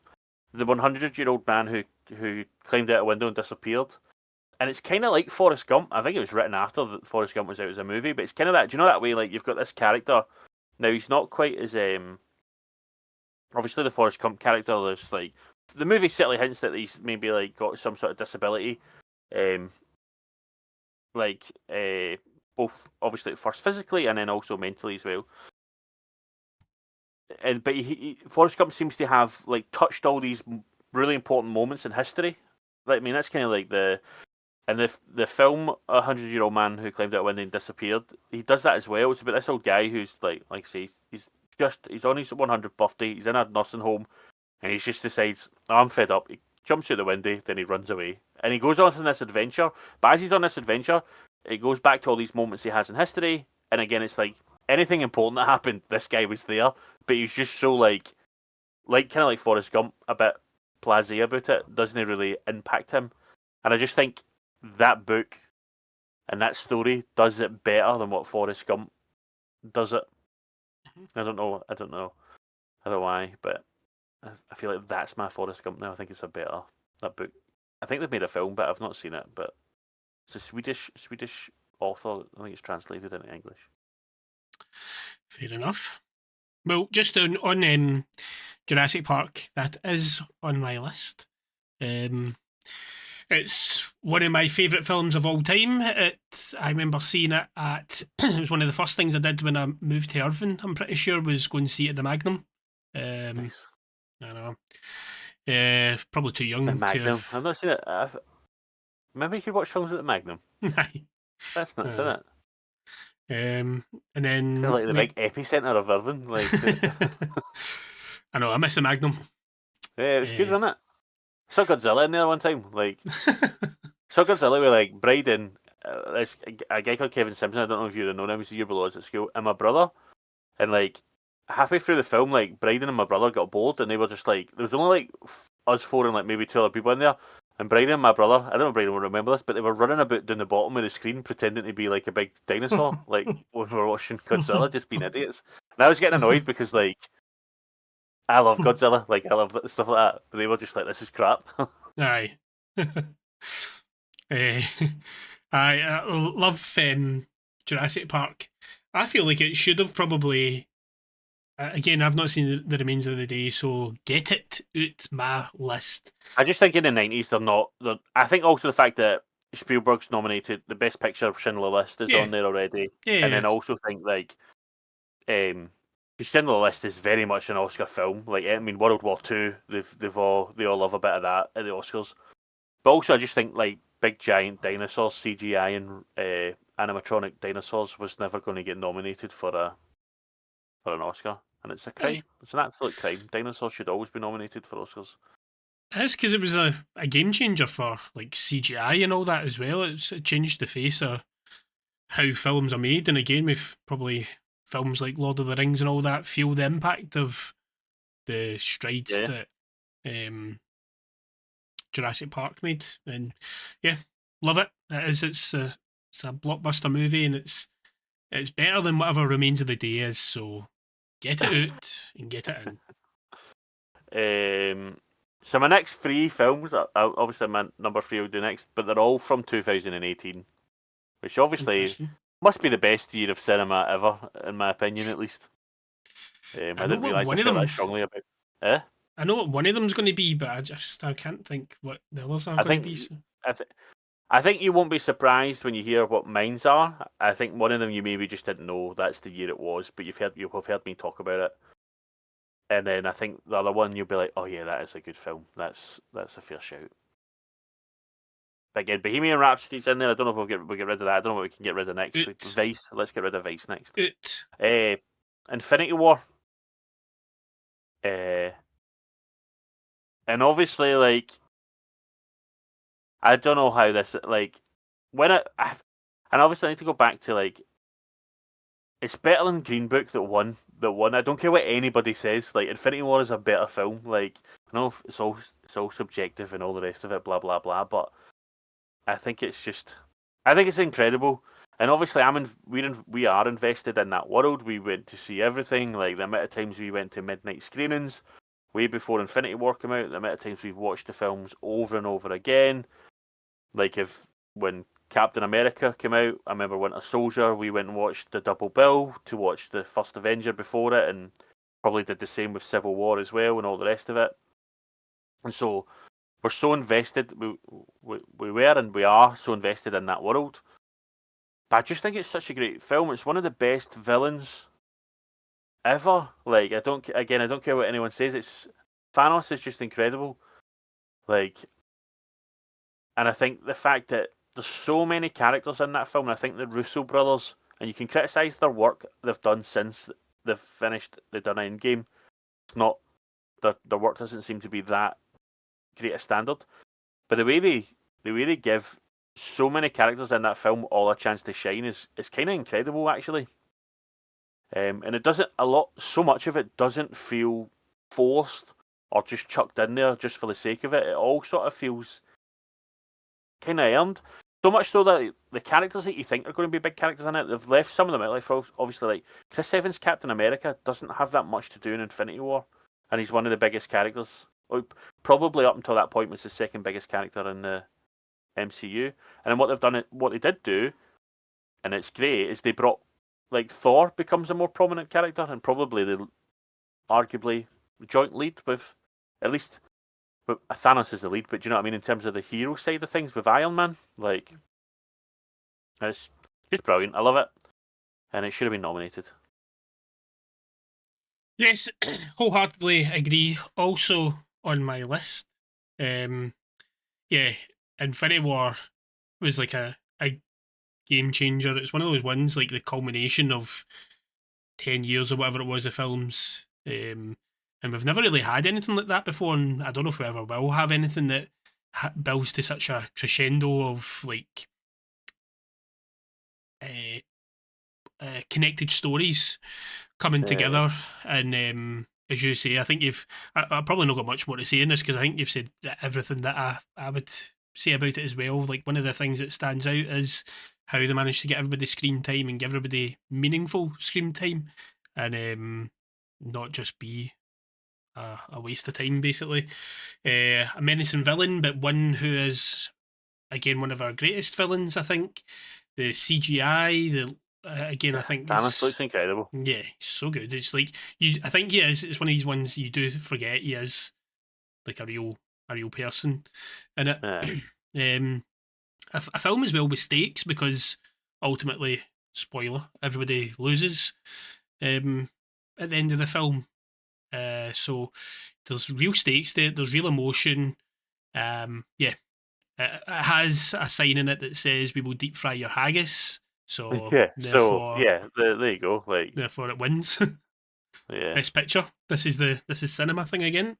"The 100-Year-Old Man Who Climbed Out a Window and Disappeared," and it's kind of like Forrest Gump. I think it was written after Forrest Gump was out as a movie, but it's kind of that. Do you know that way? Like, you've got this character. Now, he's not quite as obviously the Forrest Gump character. There's like, the movie certainly hints that he's maybe like got some sort of disability, like both obviously first physically and then also mentally as well. But Forrest Gump seems to have like touched all these really important moments in history. Like, I mean, that's kind of like the film "100-Year-Old Man Who Climbed Out a Window and Disappeared." He does that as well. It's about this old guy who's like I say, he's on his 100th birthday. He's in a nursing home, and he just decides, oh, I'm fed up. He jumps through the window, then he runs away, and he goes on to this adventure. But as he's on this adventure, it goes back to all these moments he has in history, and again, it's like anything important that happened, this guy was there, but he's just so like kind of like Forrest Gump, a bit blasé about it. Doesn't really impact him, and I just think that book and that story does it better than what Forrest Gump does it. I don't know why, but I feel like that's my Forrest Gump now. I think it's a better that book. I think they've made a film, but I've not seen it. But it's a Swedish author. I think it's translated into English. Fair enough. Well, just on Jurassic Park, that is on my list. It's one of my favourite films of all time. I remember seeing it at. It was one of the first things I did when I moved to Irvine. I'm pretty sure was going to see it at the Magnum. Nice. I know. Probably too young The Magnum. to I've not seen it. Maybe you could watch films at the Magnum. have. That's nuts, isn't it? And I then feel like the big epicenter of Irvine. Like, I know I miss the Magnum. yeah, it was good, wasn't it? Saw Godzilla in there one time. Like, saw Godzilla with like Bryden, this a guy called Kevin Simpson. I don't know if you'd have known him. He's a year below us at school, and my brother. And like halfway through the film, like Bryden and my brother got bored, and they were just like, there was only like us four and like maybe two other people in there. And Bryden and my brother, I don't know if Bryden will remember this, but they were running about down the bottom of the screen pretending to be like a big dinosaur, like when we were watching Godzilla, just being idiots. And I was getting annoyed because like I love Godzilla, like I love stuff like that, but they were just like, this is crap. Aye. I love Jurassic Park. I feel like it should have probably. Again, I've not seen the remains of the day, so get it out my list. I just think in the 90s they're not. I think also the fact that Spielberg's nominated the Best Picture Schindler List is on there already, and then also think like, Schindler List is very much an Oscar film. Like, I mean, World War II, they all love a bit of that at the Oscars. But also, I just think like big giant dinosaurs, CGI and animatronic dinosaurs was never going to get nominated for an Oscar, and it's a crime. Aye. It's an absolute crime. Dinosaurs should always be nominated for Oscars. It's because it was a game changer for like CGI and all that as well. It changed the face of how films are made, and again, with probably films like Lord of the Rings and all that feel the impact of the strides that Jurassic Park made, and yeah, love it. It's a blockbuster movie, and it's better than whatever Remains of the Day is. So get it out and get it in. So my next three films, obviously my number three will do next, but they're all from 2018, which obviously must be the best year of cinema ever, in my opinion, at least. I didn't realise I felt that strongly about. I know what one of them's going to be, but I can't think what the others are going to be. So. I think you won't be surprised when you hear what mine's are. I think one of them you maybe just didn't know that's the year it was, but you'll have heard me talk about it. And then I think the other one you'll be like, oh yeah, that is a good film. That's a fair shout. But again, Bohemian Rhapsody's in there. I don't know if we'll get rid of that. I don't know what we can get rid of next. Vice. Let's get rid of Vice next. Infinity War. And obviously, like, I don't know how this, like, and obviously I need to go back to, like, it's better than Green Book that won. I don't care what anybody says. Like, Infinity War is a better film. Like, I know it's all subjective and all the rest of it, blah blah blah. But I think it's incredible. And obviously, we are invested in that world. We went to see everything. Like the amount of times we went to midnight screenings, way before Infinity War came out. The amount of times we've watched the films over and over again. Like when Captain America came out, I remember Winter Soldier, we went and watched the double bill to watch the first Avenger before it, and probably did the same with Civil War as well and all the rest of it. And so we're so invested, we were and we are so invested in that world. But I just think it's such a great film. It's one of the best villains ever. Like, I don't care what anyone says. Thanos is just incredible. Like, and I think the fact that there's so many characters in that film, and I think the Russo brothers, and you can criticise their work they've done since they've done Endgame. It's not, their work doesn't seem to be that great a standard. But the way they give so many characters in that film all a chance to shine is kind of incredible, actually. And it doesn't, so much of it doesn't feel forced or just chucked in there just for the sake of it. It all sort of feels kind of earned. So much so that the characters that you think are going to be big characters in it, they've left some of them out. Like, obviously, like Chris Evans' Captain America doesn't have that much to do in Infinity War, and he's one of the biggest characters. Probably up until that point was the second biggest character in the MCU. And then what they did do, and it's great, is they brought like Thor becomes a more prominent character, and probably the arguably joint lead with at least. But Thanos is the lead, but do you know what I mean in terms of the hero side of things with Iron Man? Like, it's brilliant. I love it, and it should have been nominated. Yes, wholeheartedly agree. Also on my list, yeah, Infinity War was like a game changer. It's one of those ones, like the culmination of 10 years or whatever it was of films. And we've never really had anything like that before, and I don't know if we ever will have anything that builds to such a crescendo of like connected stories coming together. And as you say, I think I've probably not got much more to say in this because I think you've said everything that I would say about it as well. Like, one of the things that stands out is how they managed to get everybody screen time and give everybody meaningful screen time, and not just be a waste of time, basically. A menacing villain, but one who is, again, one of our greatest villains, I think. The CGI, again, I think Thanos looks incredible. yeah, so good. It's like I think he is. It's one of these ones you do forget he is like a real person in it. A film as well with stakes, because ultimately, spoiler, everybody loses at the end of the film. So there's real stakes there. There's real emotion. Yeah, it has a sign in it that says we will deep fry your haggis. So yeah, therefore, there you go. Like, therefore it wins. yeah, Best picture. This is cinema thing again.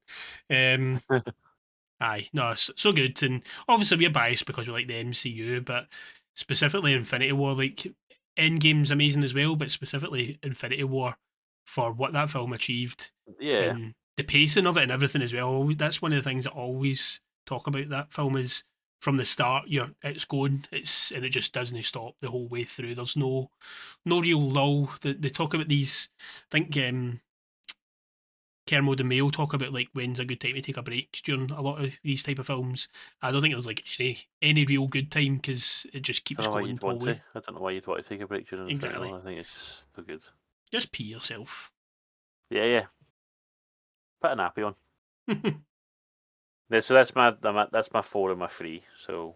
Aye, no, it's so good, and obviously we're biased because we like the MCU, but specifically Infinity War, like Endgame's amazing as well, but specifically Infinity War for what that film achieved yeah. and the pacing of it and everything as well. That's one of the things I always talk about that film is from the start, it's going, and it just doesn't stop the whole way through. There's no real lull. They talk about these. I think Kermode and Mayo talk about like when's a good time to take a break during a lot of these type of films. I don't think there's like any real good time because it just keeps going the whole way. I don't know why you'd want to take a break during Exactly. Infinity War. I think it's so good. Just pee yourself. Yeah. Put a nappy on. Yeah, so that's my 4 and my 3. So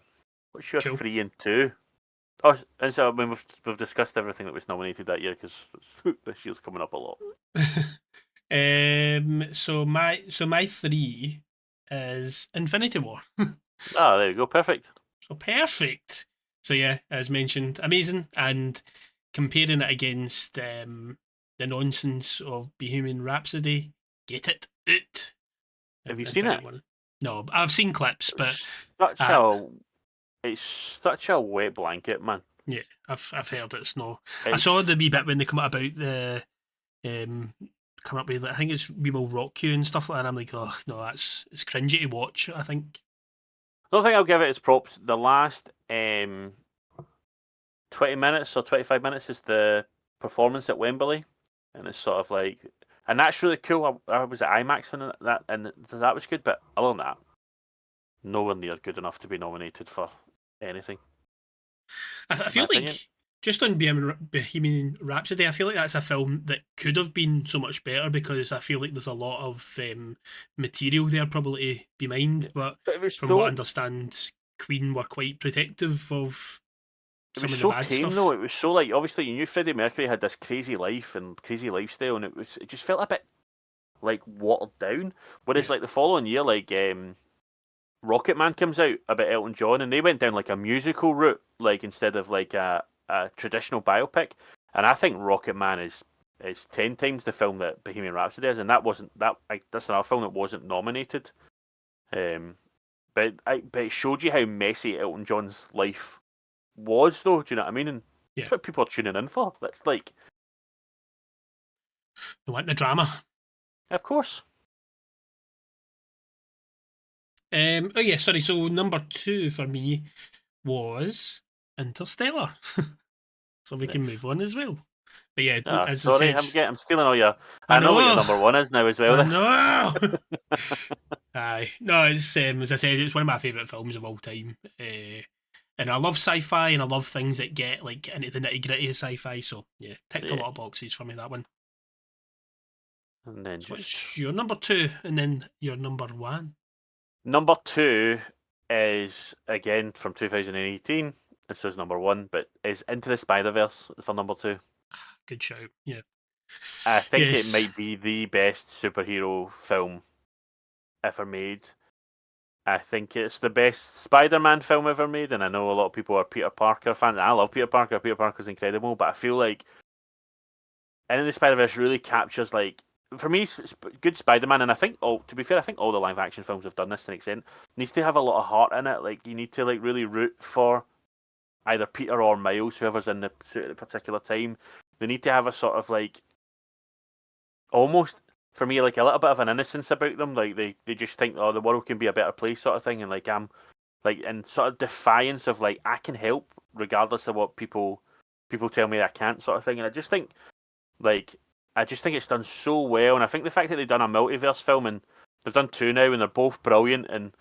what's your Cool. 3 and 2? Oh, and so I mean we've discussed everything that was nominated that year because this year's coming up a lot. So my 3 is Infinity War. There you go, perfect. So perfect. So yeah, as mentioned, amazing, and comparing it against the nonsense of Bohemian Rhapsody, get it out. Have you seen it? One. No, I've seen clips, but it's such a wet blanket, man. Yeah, I've heard it's no. I saw the wee bit when they come out about the come up with, I think it's We Will Rock You and stuff like that, and I'm like, oh no, it's cringy to watch, I think. I don't think I'll give it its props. The last 20 minutes or 25 minutes is the performance at Wembley, and it's sort of like, and that's really cool. I was at IMAX when that, and that was good. But other than that, nowhere near good enough to be nominated for anything. I feel like just on Bohemian Rhapsody, I feel like that's a film that could have been so much better because I feel like there's a lot of material there probably to be mined. But from what I understand, Queen were quite protective of some of the bad tame, stuff. Though it was so like, obviously you knew Freddie Mercury had this crazy life and crazy lifestyle, and it just felt a bit like watered down. Whereas like the following year, like Rocket Man comes out about Elton John, and they went down like a musical route, like instead of like a traditional biopic. And I think Rocket Man is 10 times the film that Bohemian Rhapsody is, and that's another film that wasn't nominated. But it showed you how messy Elton John's life was, though. Do you know what I mean? And that's what people are tuning in for. That's like, they want the drama. Of course. Oh yeah, sorry. So number 2 for me was Interstellar. So we can Nice. move on as well. But yeah, as I Sorry, said, I'm stealing all your. I I know what your know, number one is now as I well. know. Aye, no, it's as I said, it's one of my favourite films of all time. And I love sci-fi, and I love things that get like into the nitty gritty of sci-fi. So yeah, ticked a Yeah, lot of boxes for me that one. and then So just what's your number two, and then your number one? number two is again from 2018. This is number one, but is Into the Spider-Verse for number two. Good shout. Yeah. I think it Yes. might be the best superhero film ever made. I think it's the best Spider-Man film ever made, and I know a lot of people are Peter Parker fans. I love Peter Parker. Peter Parker's incredible, but I feel like Into the Spider-Verse really captures like for me, good Spider-Man, and I think, to be fair, I think all the live-action films have done this to an extent. Needs to have a lot of heart in it. Like you need to like really root for either Peter or Miles, whoever's in the suit at the particular time. They need to have a sort of like almost for me like a little bit of an innocence about them. Like they just think, oh, the world can be a better place, sort of thing, and like I'm like in sort of defiance of like I can help regardless of what people tell me I can't, sort of thing. And like I just think it's done so well, and I think the fact that they've done a multiverse film and they've done two now, and they're both brilliant, and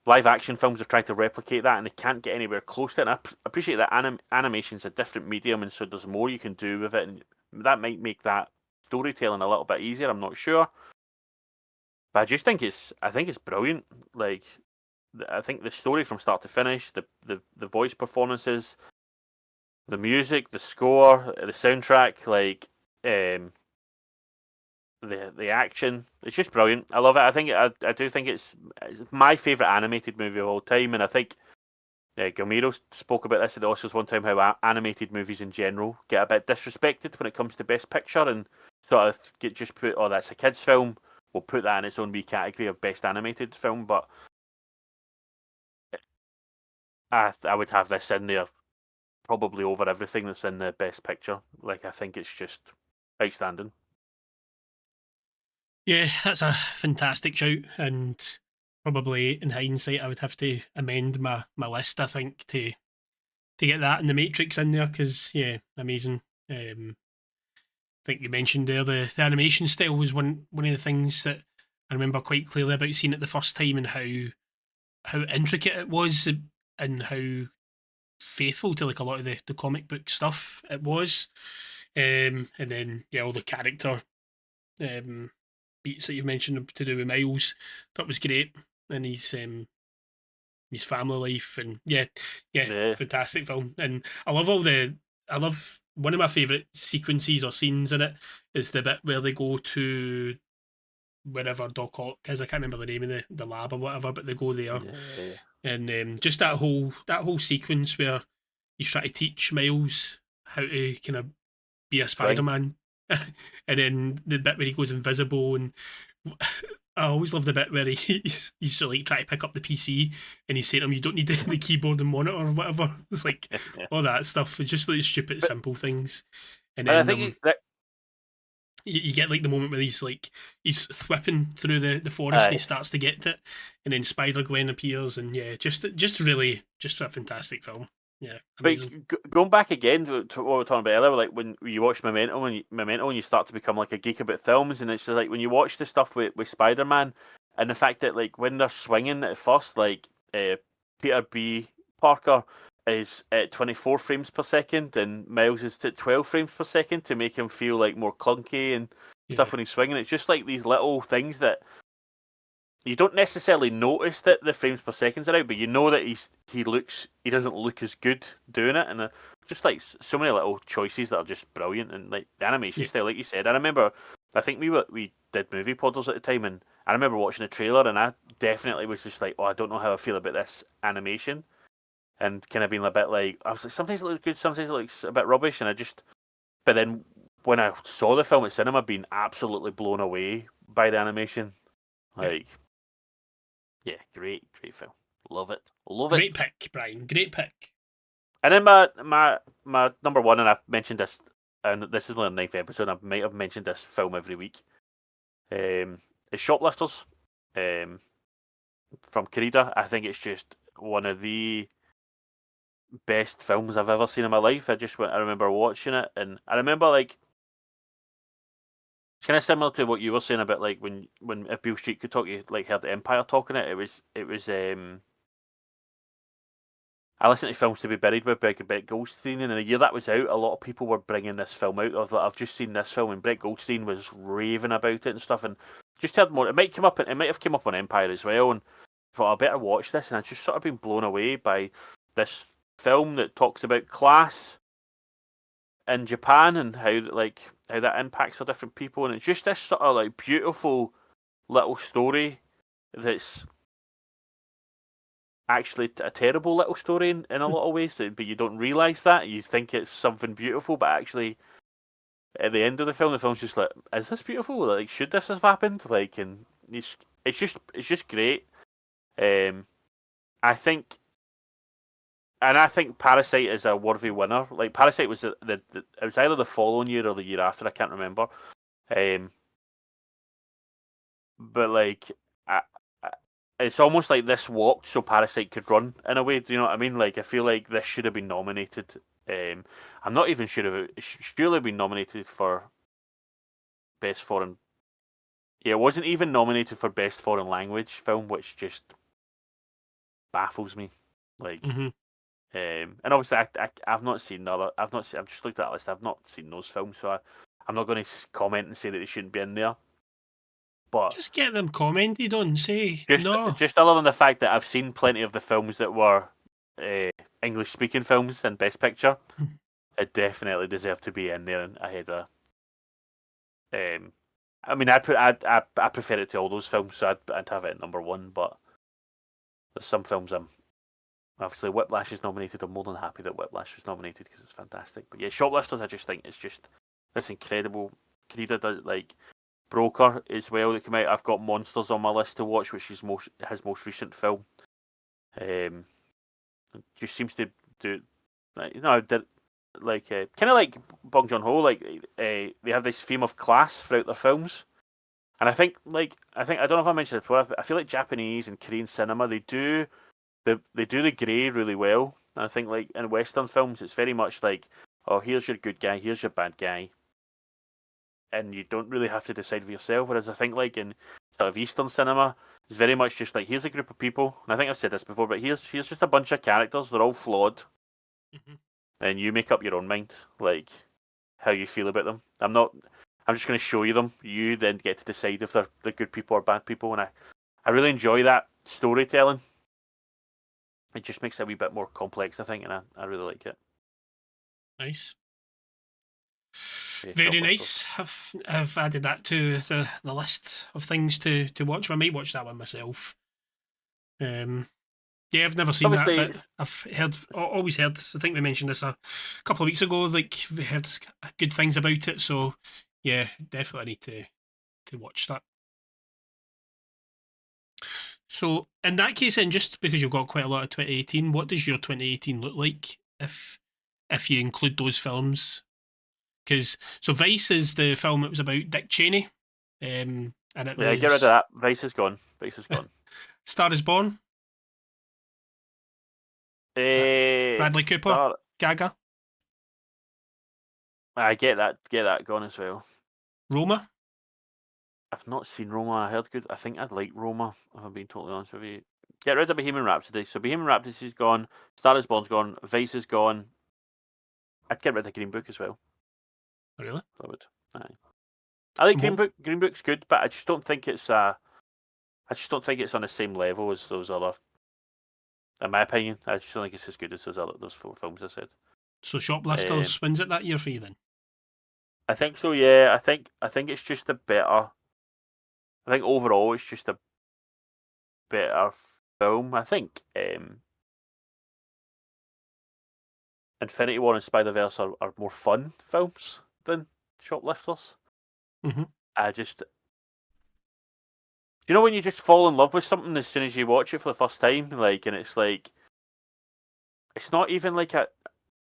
live action films have tried to replicate that, and they can't get anywhere close to it. And I appreciate that animation's a different medium, and so there's more you can do with it, and that might make that storytelling a little bit easier. I'm not sure, but I think it's brilliant. Like I think the story from start to finish, the voice performances, the music, the score, the soundtrack, like the action, it's just brilliant. I love it. I do think it's my favorite animated movie of all time, and I think Gilmiro spoke about this at the Oscars one time, how animated movies in general get a bit disrespected when it comes to Best Picture, and sort of get just put, oh, that's a kids' film. We'll put that in its own wee category of Best Animated Film, but I would have this in there probably over everything that's in the Best Picture. Like I think it's just outstanding. Yeah, that's a fantastic shout, and probably in hindsight, I would have to amend my list. I think to get that and the Matrix in there because yeah, amazing. I think you mentioned there the animation style was one of the things that I remember quite clearly about seeing it the first time and how intricate it was and how faithful to like a lot of the comic book stuff it was. And then yeah, all the character um, beats that you've mentioned to do with Miles, that was great, and his family life and yeah, Yeah, fantastic film. And I love one of my favourite sequences or scenes in it is the bit where they go to wherever Doc Ock is. I can't remember the name of the lab or whatever, but they go there yeah, and just that whole sequence where he's trying to teach Miles how to kind of be a Spider swing. Man, and then the bit where he goes invisible and I always love the bit where he's sort of like trying to pick up the PC and he's saying to him, "You don't need the keyboard and monitor or whatever." It's like all that stuff. It's just like stupid, but simple things. And I then think that you get like the moment where he's thwipping through the forest and he aye. starts to get to it, and then Spider Gwen appears, and yeah, just really just a fantastic film. Yeah, But amazing. going back again to what we were talking about earlier, like when you watch Memento, and you start to become like a geek about films, and it's like when you watch the stuff with Spider Man, and the fact that like when they're swinging at first, like Peter B. Parker is at 24 frames per second, and Miles is at 12 frames per second to make him feel like more clunky and Yeah, stuff when he's swinging. It's just like these little things that you don't necessarily notice that the frames per seconds are out, but you know that he doesn't look as good doing it, and just like so many little choices that are just brilliant, and like the animation yeah, style, like you said. I remember, I think we did movie podders at the time, and I remember watching the trailer, and I definitely was just like, oh, I don't know how I feel about this animation, and kind of being a bit like, I was like, sometimes it looks good, sometimes it looks a bit rubbish, and but then when I saw the film at cinema, being absolutely blown away by the animation, yeah. like. Yeah, great film. Love it, love Great it. pick, Brian. Great pick. And then my number one, and I've mentioned this, and this is only the ninth episode. I might have mentioned this film every week. Is Shoplifters, um, from Karida. I think it's just one of the best films I've ever seen in my life. I remember watching it, and I remember like it's kind of similar to what you were saying about like when if Beale Street Could Talk, you like heard Empire talking it. It was I listened to Films to Be Buried with Brett Goldstein, and in the year that was out, a lot of people were bringing this film out. I've just seen this film, and Brett Goldstein was raving about it and stuff. And just heard more. It might have come up on Empire as well. And I thought I better watch this, and I've just sort of been blown away by this film that talks about class in Japan and how that impacts on different people. And it's just this sort of like beautiful little story that's actually a terrible little story in a lot of ways, but you don't realise that. You think it's something beautiful, but actually, at the end of the film's just like, is this beautiful? Like, should this have happened? Like, and it's just great. I think, and I think Parasite is a worthy winner. Like, Parasite was it was either the following year or the year after. I can't remember. But like, I, it's almost like this walked so Parasite could run in a way. Do you know what I mean? Like, I feel like this should have been nominated. I'm not even sure if it should have been nominated for best foreign. Yeah, it wasn't even nominated for best foreign language film, which just baffles me. Like, and obviously I've not seen other. I've not seen. I've just looked at that list. I've not seen those films, so I'm not going to comment and say that they shouldn't be in there. But Just get them commented on. Say no. Just other than the fact that I've seen plenty of the films that were English speaking films in Best Picture, it definitely deserved to be in there ahead of. I mean, I prefer it to all those films, so I'd have it at number one. But there's some films obviously Whiplash is nominated. I'm more than happy that Whiplash was nominated because it's fantastic. But yeah, Shoplifters, I just think it's just this incredible. Creed does like. Broker as well that came out. I've got Monsters on my list to watch, which is his most recent film. Just seems to do like kind of like Bong Joon Ho. Like they have this theme of class throughout their films, and I think I don't know if I mentioned it before. I feel like Japanese and Korean cinema they do the grey really well. And I think like in Western films, it's very much like, oh, here's your good guy, here's your bad guy. And you don't really have to decide for yourself. Whereas I think like in sort of Eastern cinema, it's very much just like here's a group of people, and I think I've said this before, but here's just a bunch of characters. They're all flawed, and you make up your own mind, like how you feel about them. I'm just going to show you them. You then get to decide if they're good people or bad people, and I really enjoy that storytelling. It just makes it a wee bit more complex, I think, and I really like it. Nice. Yeah, Very nice. I've added that to the list of things to watch. I might watch that one myself. Yeah, I've never seen that, but I've always heard. I think we mentioned this a couple of weeks ago. Like we heard good things about it, so yeah, definitely need to watch that. So in that case, then, just because you've got quite a lot of 2018, what does your 2018 look like if you include those films? Because Vice is the film that was about Dick Cheney, and it was get rid of that. Vice is gone. Star is Born. Bradley Cooper, Gaga. I get that gone as well. Roma. I've not seen Roma. I heard good. I think I'd like Roma, if I'm being totally honest with you. Get rid of Bohemian Rhapsody. So Bohemian Rhapsody's gone. Star is Born's gone. Vice is gone. I'd get rid of Green Book as well. Really? I would. Aye. I like Green Book. Green Book's good, but I just don't think it's on the same level as those other. In my opinion, I just don't think it's as good as those four films I said. So Shoplifters wins it that year for you then? I think so. Yeah, I think it's just a better. I think overall it's just a better film. I think Infinity War and Spider-Verse are more fun films than Shoplifters. I just, you know, when you just fall in love with something as soon as you watch it for the first time, like, and it's like, it's not even like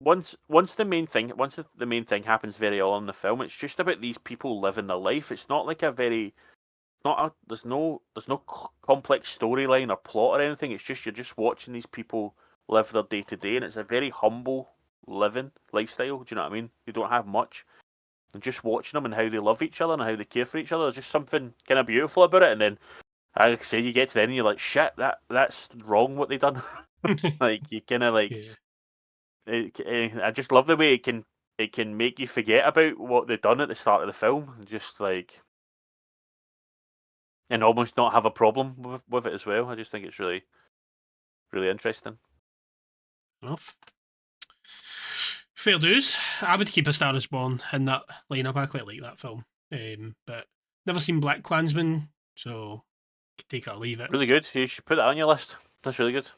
once the main thing happens very early in the film, it's just about these people living their life. It's not like there's no complex storyline or plot or anything. It's just you're just watching these people live their day to day, and it's a very humble living lifestyle. Do you know what I mean? They don't have much, and just watching them and how they love each other and how they care for each other, there's just something kind of beautiful about it. And then, like I say, you get to the end and you're like, shit, that's wrong what they done. Like you kind of like, Yeah. I just love the way it can make you forget about what they've done at the start of the film, and just like, and almost not have a problem with it as well. I just think it's really, really interesting. Enough. Fair dues. I would keep A Star Is Born in that lineup. I quite like that film. But never seen Black Klansman, so take it or leave it. Really good. You should put that on your list. That's really good.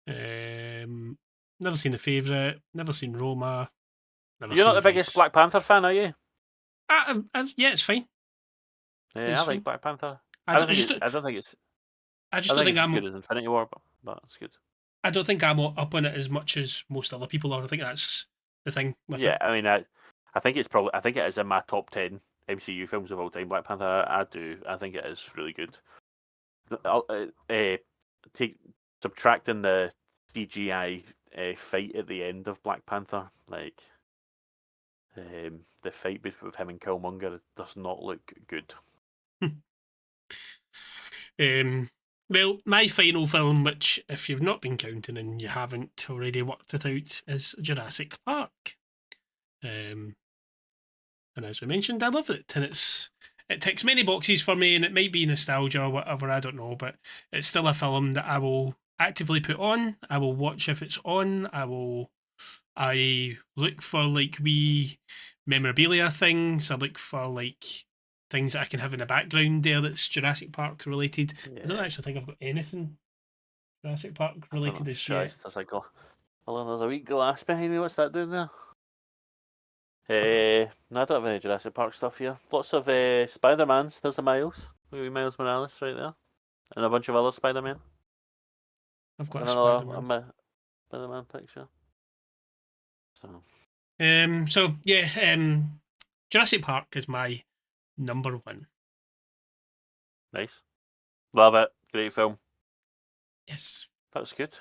Never seen The Favourite. Never seen Roma. Never You're not seen the biggest Vice. Black Panther fan, are you? Yeah, it's fine. Yeah, I like Black Panther. I don't think I don't think it's it's as good as Infinity War, but it's good. I don't think I'm up on it as much as most other people are. I think that's the thing with it. I mean, I think I think it is in my top 10 MCU films of all time. Black Panther, I do. I think it is really good. Take subtracting the CGI fight at the end of Black Panther, like the fight with him and Killmonger does not look good. Well, my final film, which if you've not been counting and you haven't already worked it out, is Jurassic Park. And as we mentioned, I love it, and it ticks many boxes for me, and it might be nostalgia or whatever, I don't know, but it's still a film that I will actively put on. I will watch if it's on. I look for like wee memorabilia things. I look for like things that I can have in the background there that's Jurassic Park related. Yeah. I don't actually think I've got anything Jurassic Park related as yet. There's like there's a wee glass behind me. What's that doing there? No, I don't have any Jurassic Park stuff here. Lots of Spider-Mans. There's a Miles. Wee Miles Morales right there. And a bunch of other Spider-Man. I've got Another a Spider-Man. Spider-Man picture. So yeah, Jurassic Park is my number one. Nice. Love it. Great film. Yes. That was good.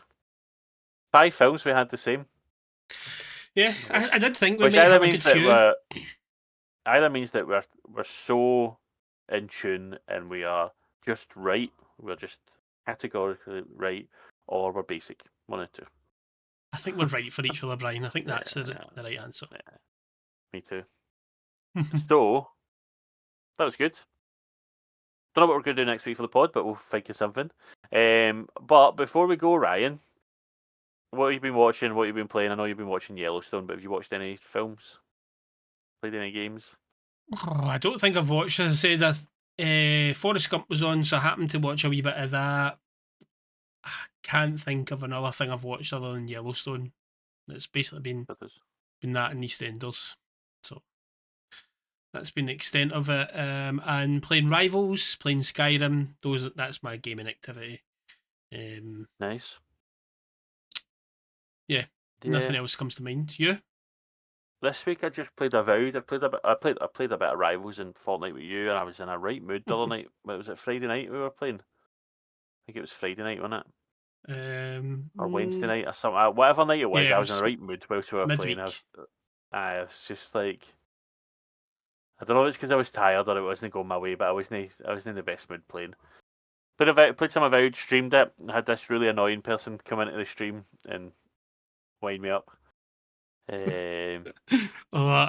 5 films we had the same. Yeah, I did think we Which might either have a means good few. means that we're so in tune and we are just right. We're just categorically right, or we're basic. One or two. I think we're right for each other, Brian. I think that's the right answer. Yeah. Me too. So that was good. Don't know what we're going to do next week for the pod, but we'll think of something. But before we go, Ryan, what have you been watching? What have you been playing? I know you've been watching Yellowstone, but have you watched any films? Played any games? Oh, I don't think I've watched. As I said, Forrest Gump was on, so I happened to watch a wee bit of that. I can't think of another thing I've watched other than Yellowstone. It's basically been that and EastEnders. So that's been the extent of it. And playing Rivals, playing Skyrim. That's my gaming activity. Nice. Yeah, nothing else comes to mind. You? This week I just played Avowed. I played a bit of Rivals and Fortnite with you, and I was in a right mood the other night. Was it Friday night we were playing? I think it was Friday night, wasn't it? Or Wednesday night or something. Whatever night it was, I was in a right mood whilst we were playing. I was just like, I don't know if it's because I was tired or it wasn't going my way, but I wasn't in the best mood playing. Played some Avowed, streamed it. I had this really annoying person come into the stream and wind me up. I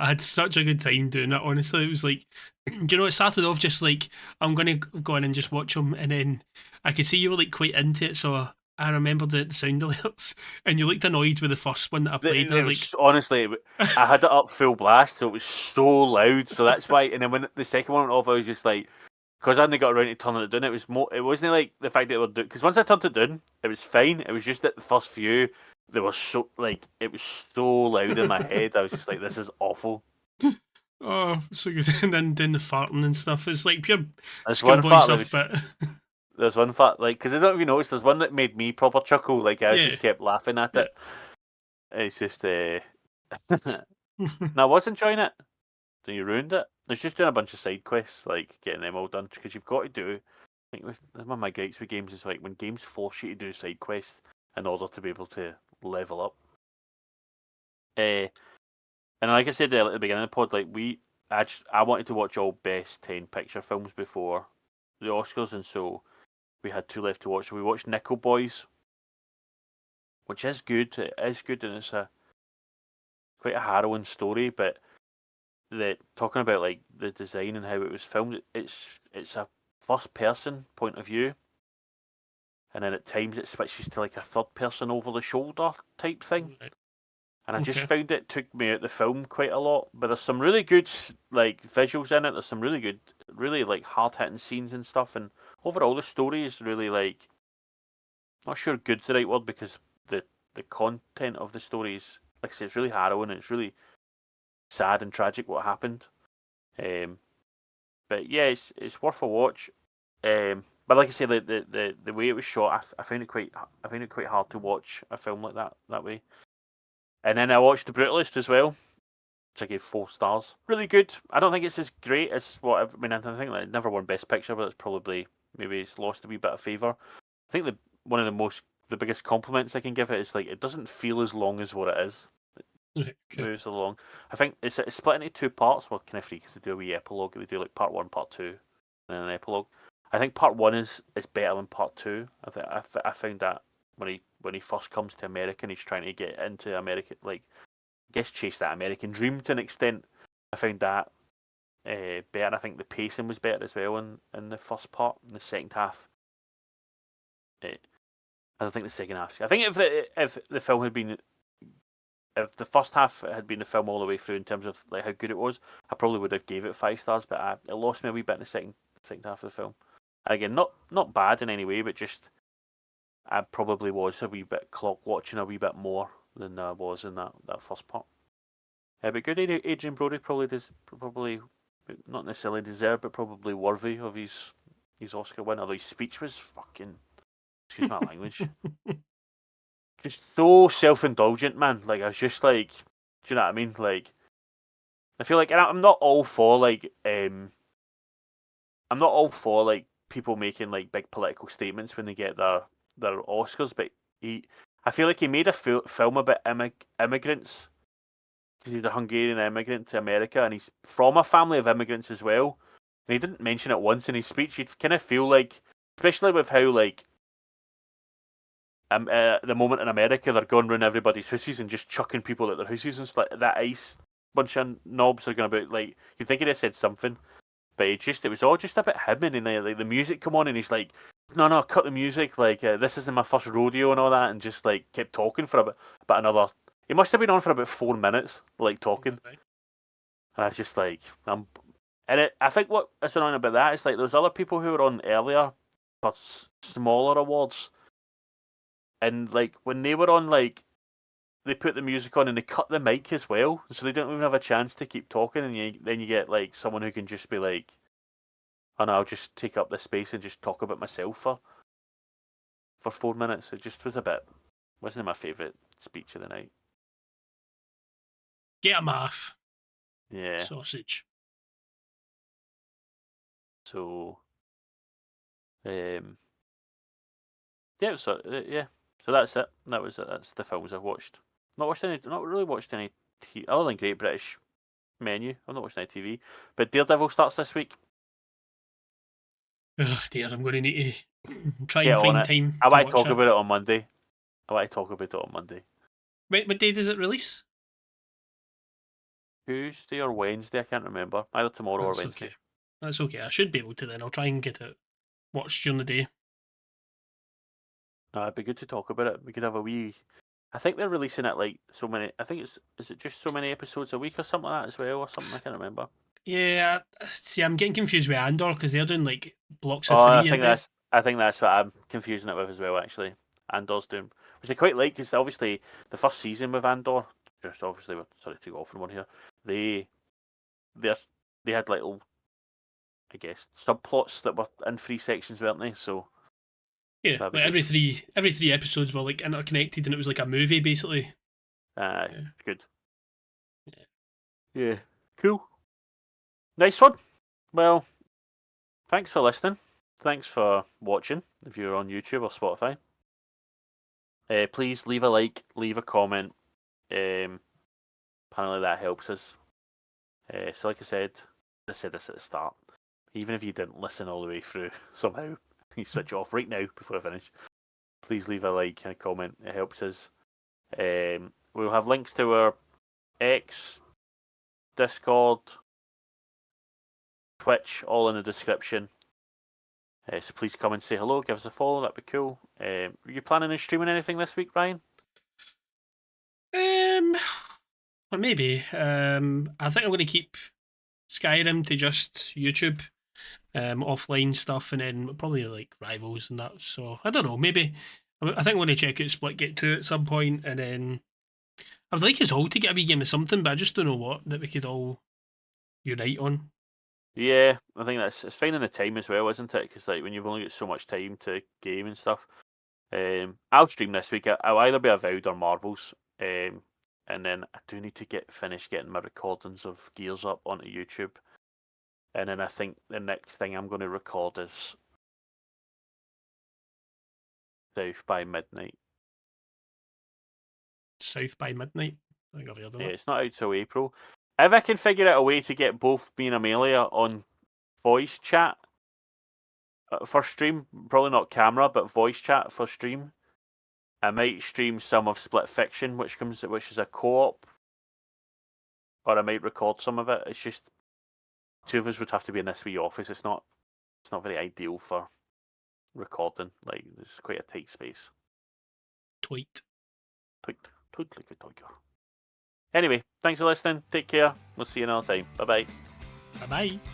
had such a good time doing that. Honestly, it was like, do you know, it started off just like I'm gonna go in and just watch them, and then I could see you were like quite into it, so I remember the sound alerts, and you looked annoyed with the first one that I played. And I was like, honestly, I had it up full blast, so it was so loud. So that's why. And then when the second one went off, I was just like, because I hadn't got around to turning it down. It was more. It wasn't like the fact that it were doing. Because once I turned it down, it was fine. It was just that the first few, they were so like it was so loud in my head. I was just like, this is awful. Oh, so good. And then doing the farting and stuff. It's like pure schoolboy stuff, but. There's one fact, like, because I don't even notice. There's one that made me proper chuckle. Like I just kept laughing at it. It's just, no, I was enjoying it. So you ruined it. It's just doing a bunch of side quests, like getting them all done, because you've got to do. I think one of my gripes with games is like when games force you to do side quests, in order to be able to level up. And like I said at the beginning of the pod, like I wanted to watch all best 10 picture films before the Oscars, and so we had 2 left to watch. So we watched Nickel Boys, which is good. It is good, and it's quite a harrowing story. But talking about like the design and how it was filmed, it's a first person point of view, and then at times it switches to like a third person over the shoulder type thing. Right. And I just Okay. found it took me out the film quite a lot. But there's some really good like visuals in it. There's some really good, really like hard hitting scenes and stuff. And overall, the story is really like, not sure good's the right word, because the content of the story is, like I say, it's really harrowing. It's really sad and tragic what happened. But yeah, it's worth a watch. But like I say, the way it was shot, I found it quite hard to watch a film like that way. And then I watched The Brutalist as well, which I gave 4 stars. Really good. I don't think it's as great as what I mean. I think that it never won Best Picture, but it's probably, maybe it's lost a wee bit of favour. I think one of the biggest compliments I can give it is like it doesn't feel as long as what it is. Right. Okay. Moves along. I think it's split into 2 parts. Well, kind of 3, because they do a wee epilogue. They do like part 1, part 2, and then an epilogue. I think part 1 is better than part 2. I found that when he first comes to America and he's trying to get into America, like I guess chase that American dream to an extent. I found that better. I think the pacing was better as well in the first part. In the second half, I don't think the second half. I think if the film had been, if the first half had been the film all the way through in terms of like how good it was, I probably would have gave it 5 stars. But it lost me a wee bit in the second half of the film. And again, not bad in any way, but just I probably was a wee bit clock watching a wee bit more than I was in that first part. But good, Adrian Brody probably not necessarily deserved, but probably worthy of his Oscar win. Although his speech was fucking, excuse my language, just so self indulgent, man. Like I was just like, do you know what I mean? Like I feel like, and I'm not all for like I'm not all for like people making like big political statements when they get their Oscars, but I feel like he made a film about immigrants, because he's a Hungarian immigrant to America, and he's from a family of immigrants as well. And he didn't mention it once in his speech. You'd kind of feel like, especially with how like the moment in America they're going around everybody's houses and just chucking people at their houses and stuff. That ice bunch of knobs are going to be like, you'd think he'd have said something, but it was all just about him, and then like the music come on and he's like, no, cut the music, like this isn't my first rodeo and all that, and just like kept talking for about another. He must have been on for about 4 minutes, like talking. Right. And I was just like, I think what is annoying about that is like there's other people who were on earlier for smaller awards, and like when they were on, like they put the music on and they cut the mic as well, so they don't even have a chance to keep talking, and then you get like someone who can just be like, "Oh no, I'll just take up this space and just talk about myself for 4 minutes." It just was wasn't my favourite speech of the night. Get him off. Yeah. Sausage. So, yeah, So that's it. That's the films I've watched. Not really watched any other than Great British Menu. I've not watched any TV. But Daredevil starts this week. Oh dear, I'm going to need to try Get and on find it. time I to want to watch talk that. about it on Monday. What day does it release? Tuesday or Wednesday, I can't remember. Either tomorrow or That's Wednesday. okay. That's okay. I should be able to then. I'll try and get it watched during the day. It'd be good to talk about it. We could have a wee. I think they're releasing it like so many. I think is it just so many episodes a week or something like that as well, or something, I can't remember. Yeah, see, I'm getting confused with Andor because they're doing like blocks of Oh, three, aren't they? I think that's what I'm confusing it with as well. Actually, Andor's doing, which I quite like, because obviously the first season with Andor, just obviously, sorry to go off on one here. They they had little, I guess, subplots that were in 3 sections, weren't they? So Yeah, that'd be like good. every three episodes were like interconnected, and it was like a movie basically. Yeah. Good. Yeah. Yeah. Cool. Nice one. Well, thanks for listening. Thanks for watching if you're on YouTube or Spotify. Please leave a like, leave a comment. Apparently that helps us. So like I said this at the start. Even if you didn't listen all the way through, somehow you switch off right now before I finish. Please leave a like and a comment. It helps us. We'll have links to our X, Discord, Twitch, all in the description. So please come and say hello, give us a follow, that'd be cool. Are you planning on streaming anything this week, Brian? Or maybe. I think I'm going to keep Skyrim to just YouTube, offline stuff, and then probably like Rivals and that. So I don't know. Maybe I think I'm going to check out Splitgate 2 at some point, and then I would like us all to get a wee game of something, but I just don't know what that we could all unite on. Yeah, I think it's finding the time as well, isn't it? Because like when you've only got so much time to game and stuff. I'll stream this week. I'll either be Avowed or Marvels. And then I do need to finish getting my recordings of Gears up onto YouTube. And then I think the next thing I'm going to record is South by Midnight. South by Midnight. I think I've heard of that. It's not out till April. If I can figure out a way to get both me and Amelia on voice chat for stream, probably not camera, but voice chat for stream, I might stream some of Split Fiction, which is a co-op, or I might record some of it. It's just two of us would have to be in this wee office. It's not very ideal for recording. Like there's quite a tight space. Tweet. Like a tiger. Anyway, thanks for listening. Take care. We'll see you another time. Bye bye. Bye bye.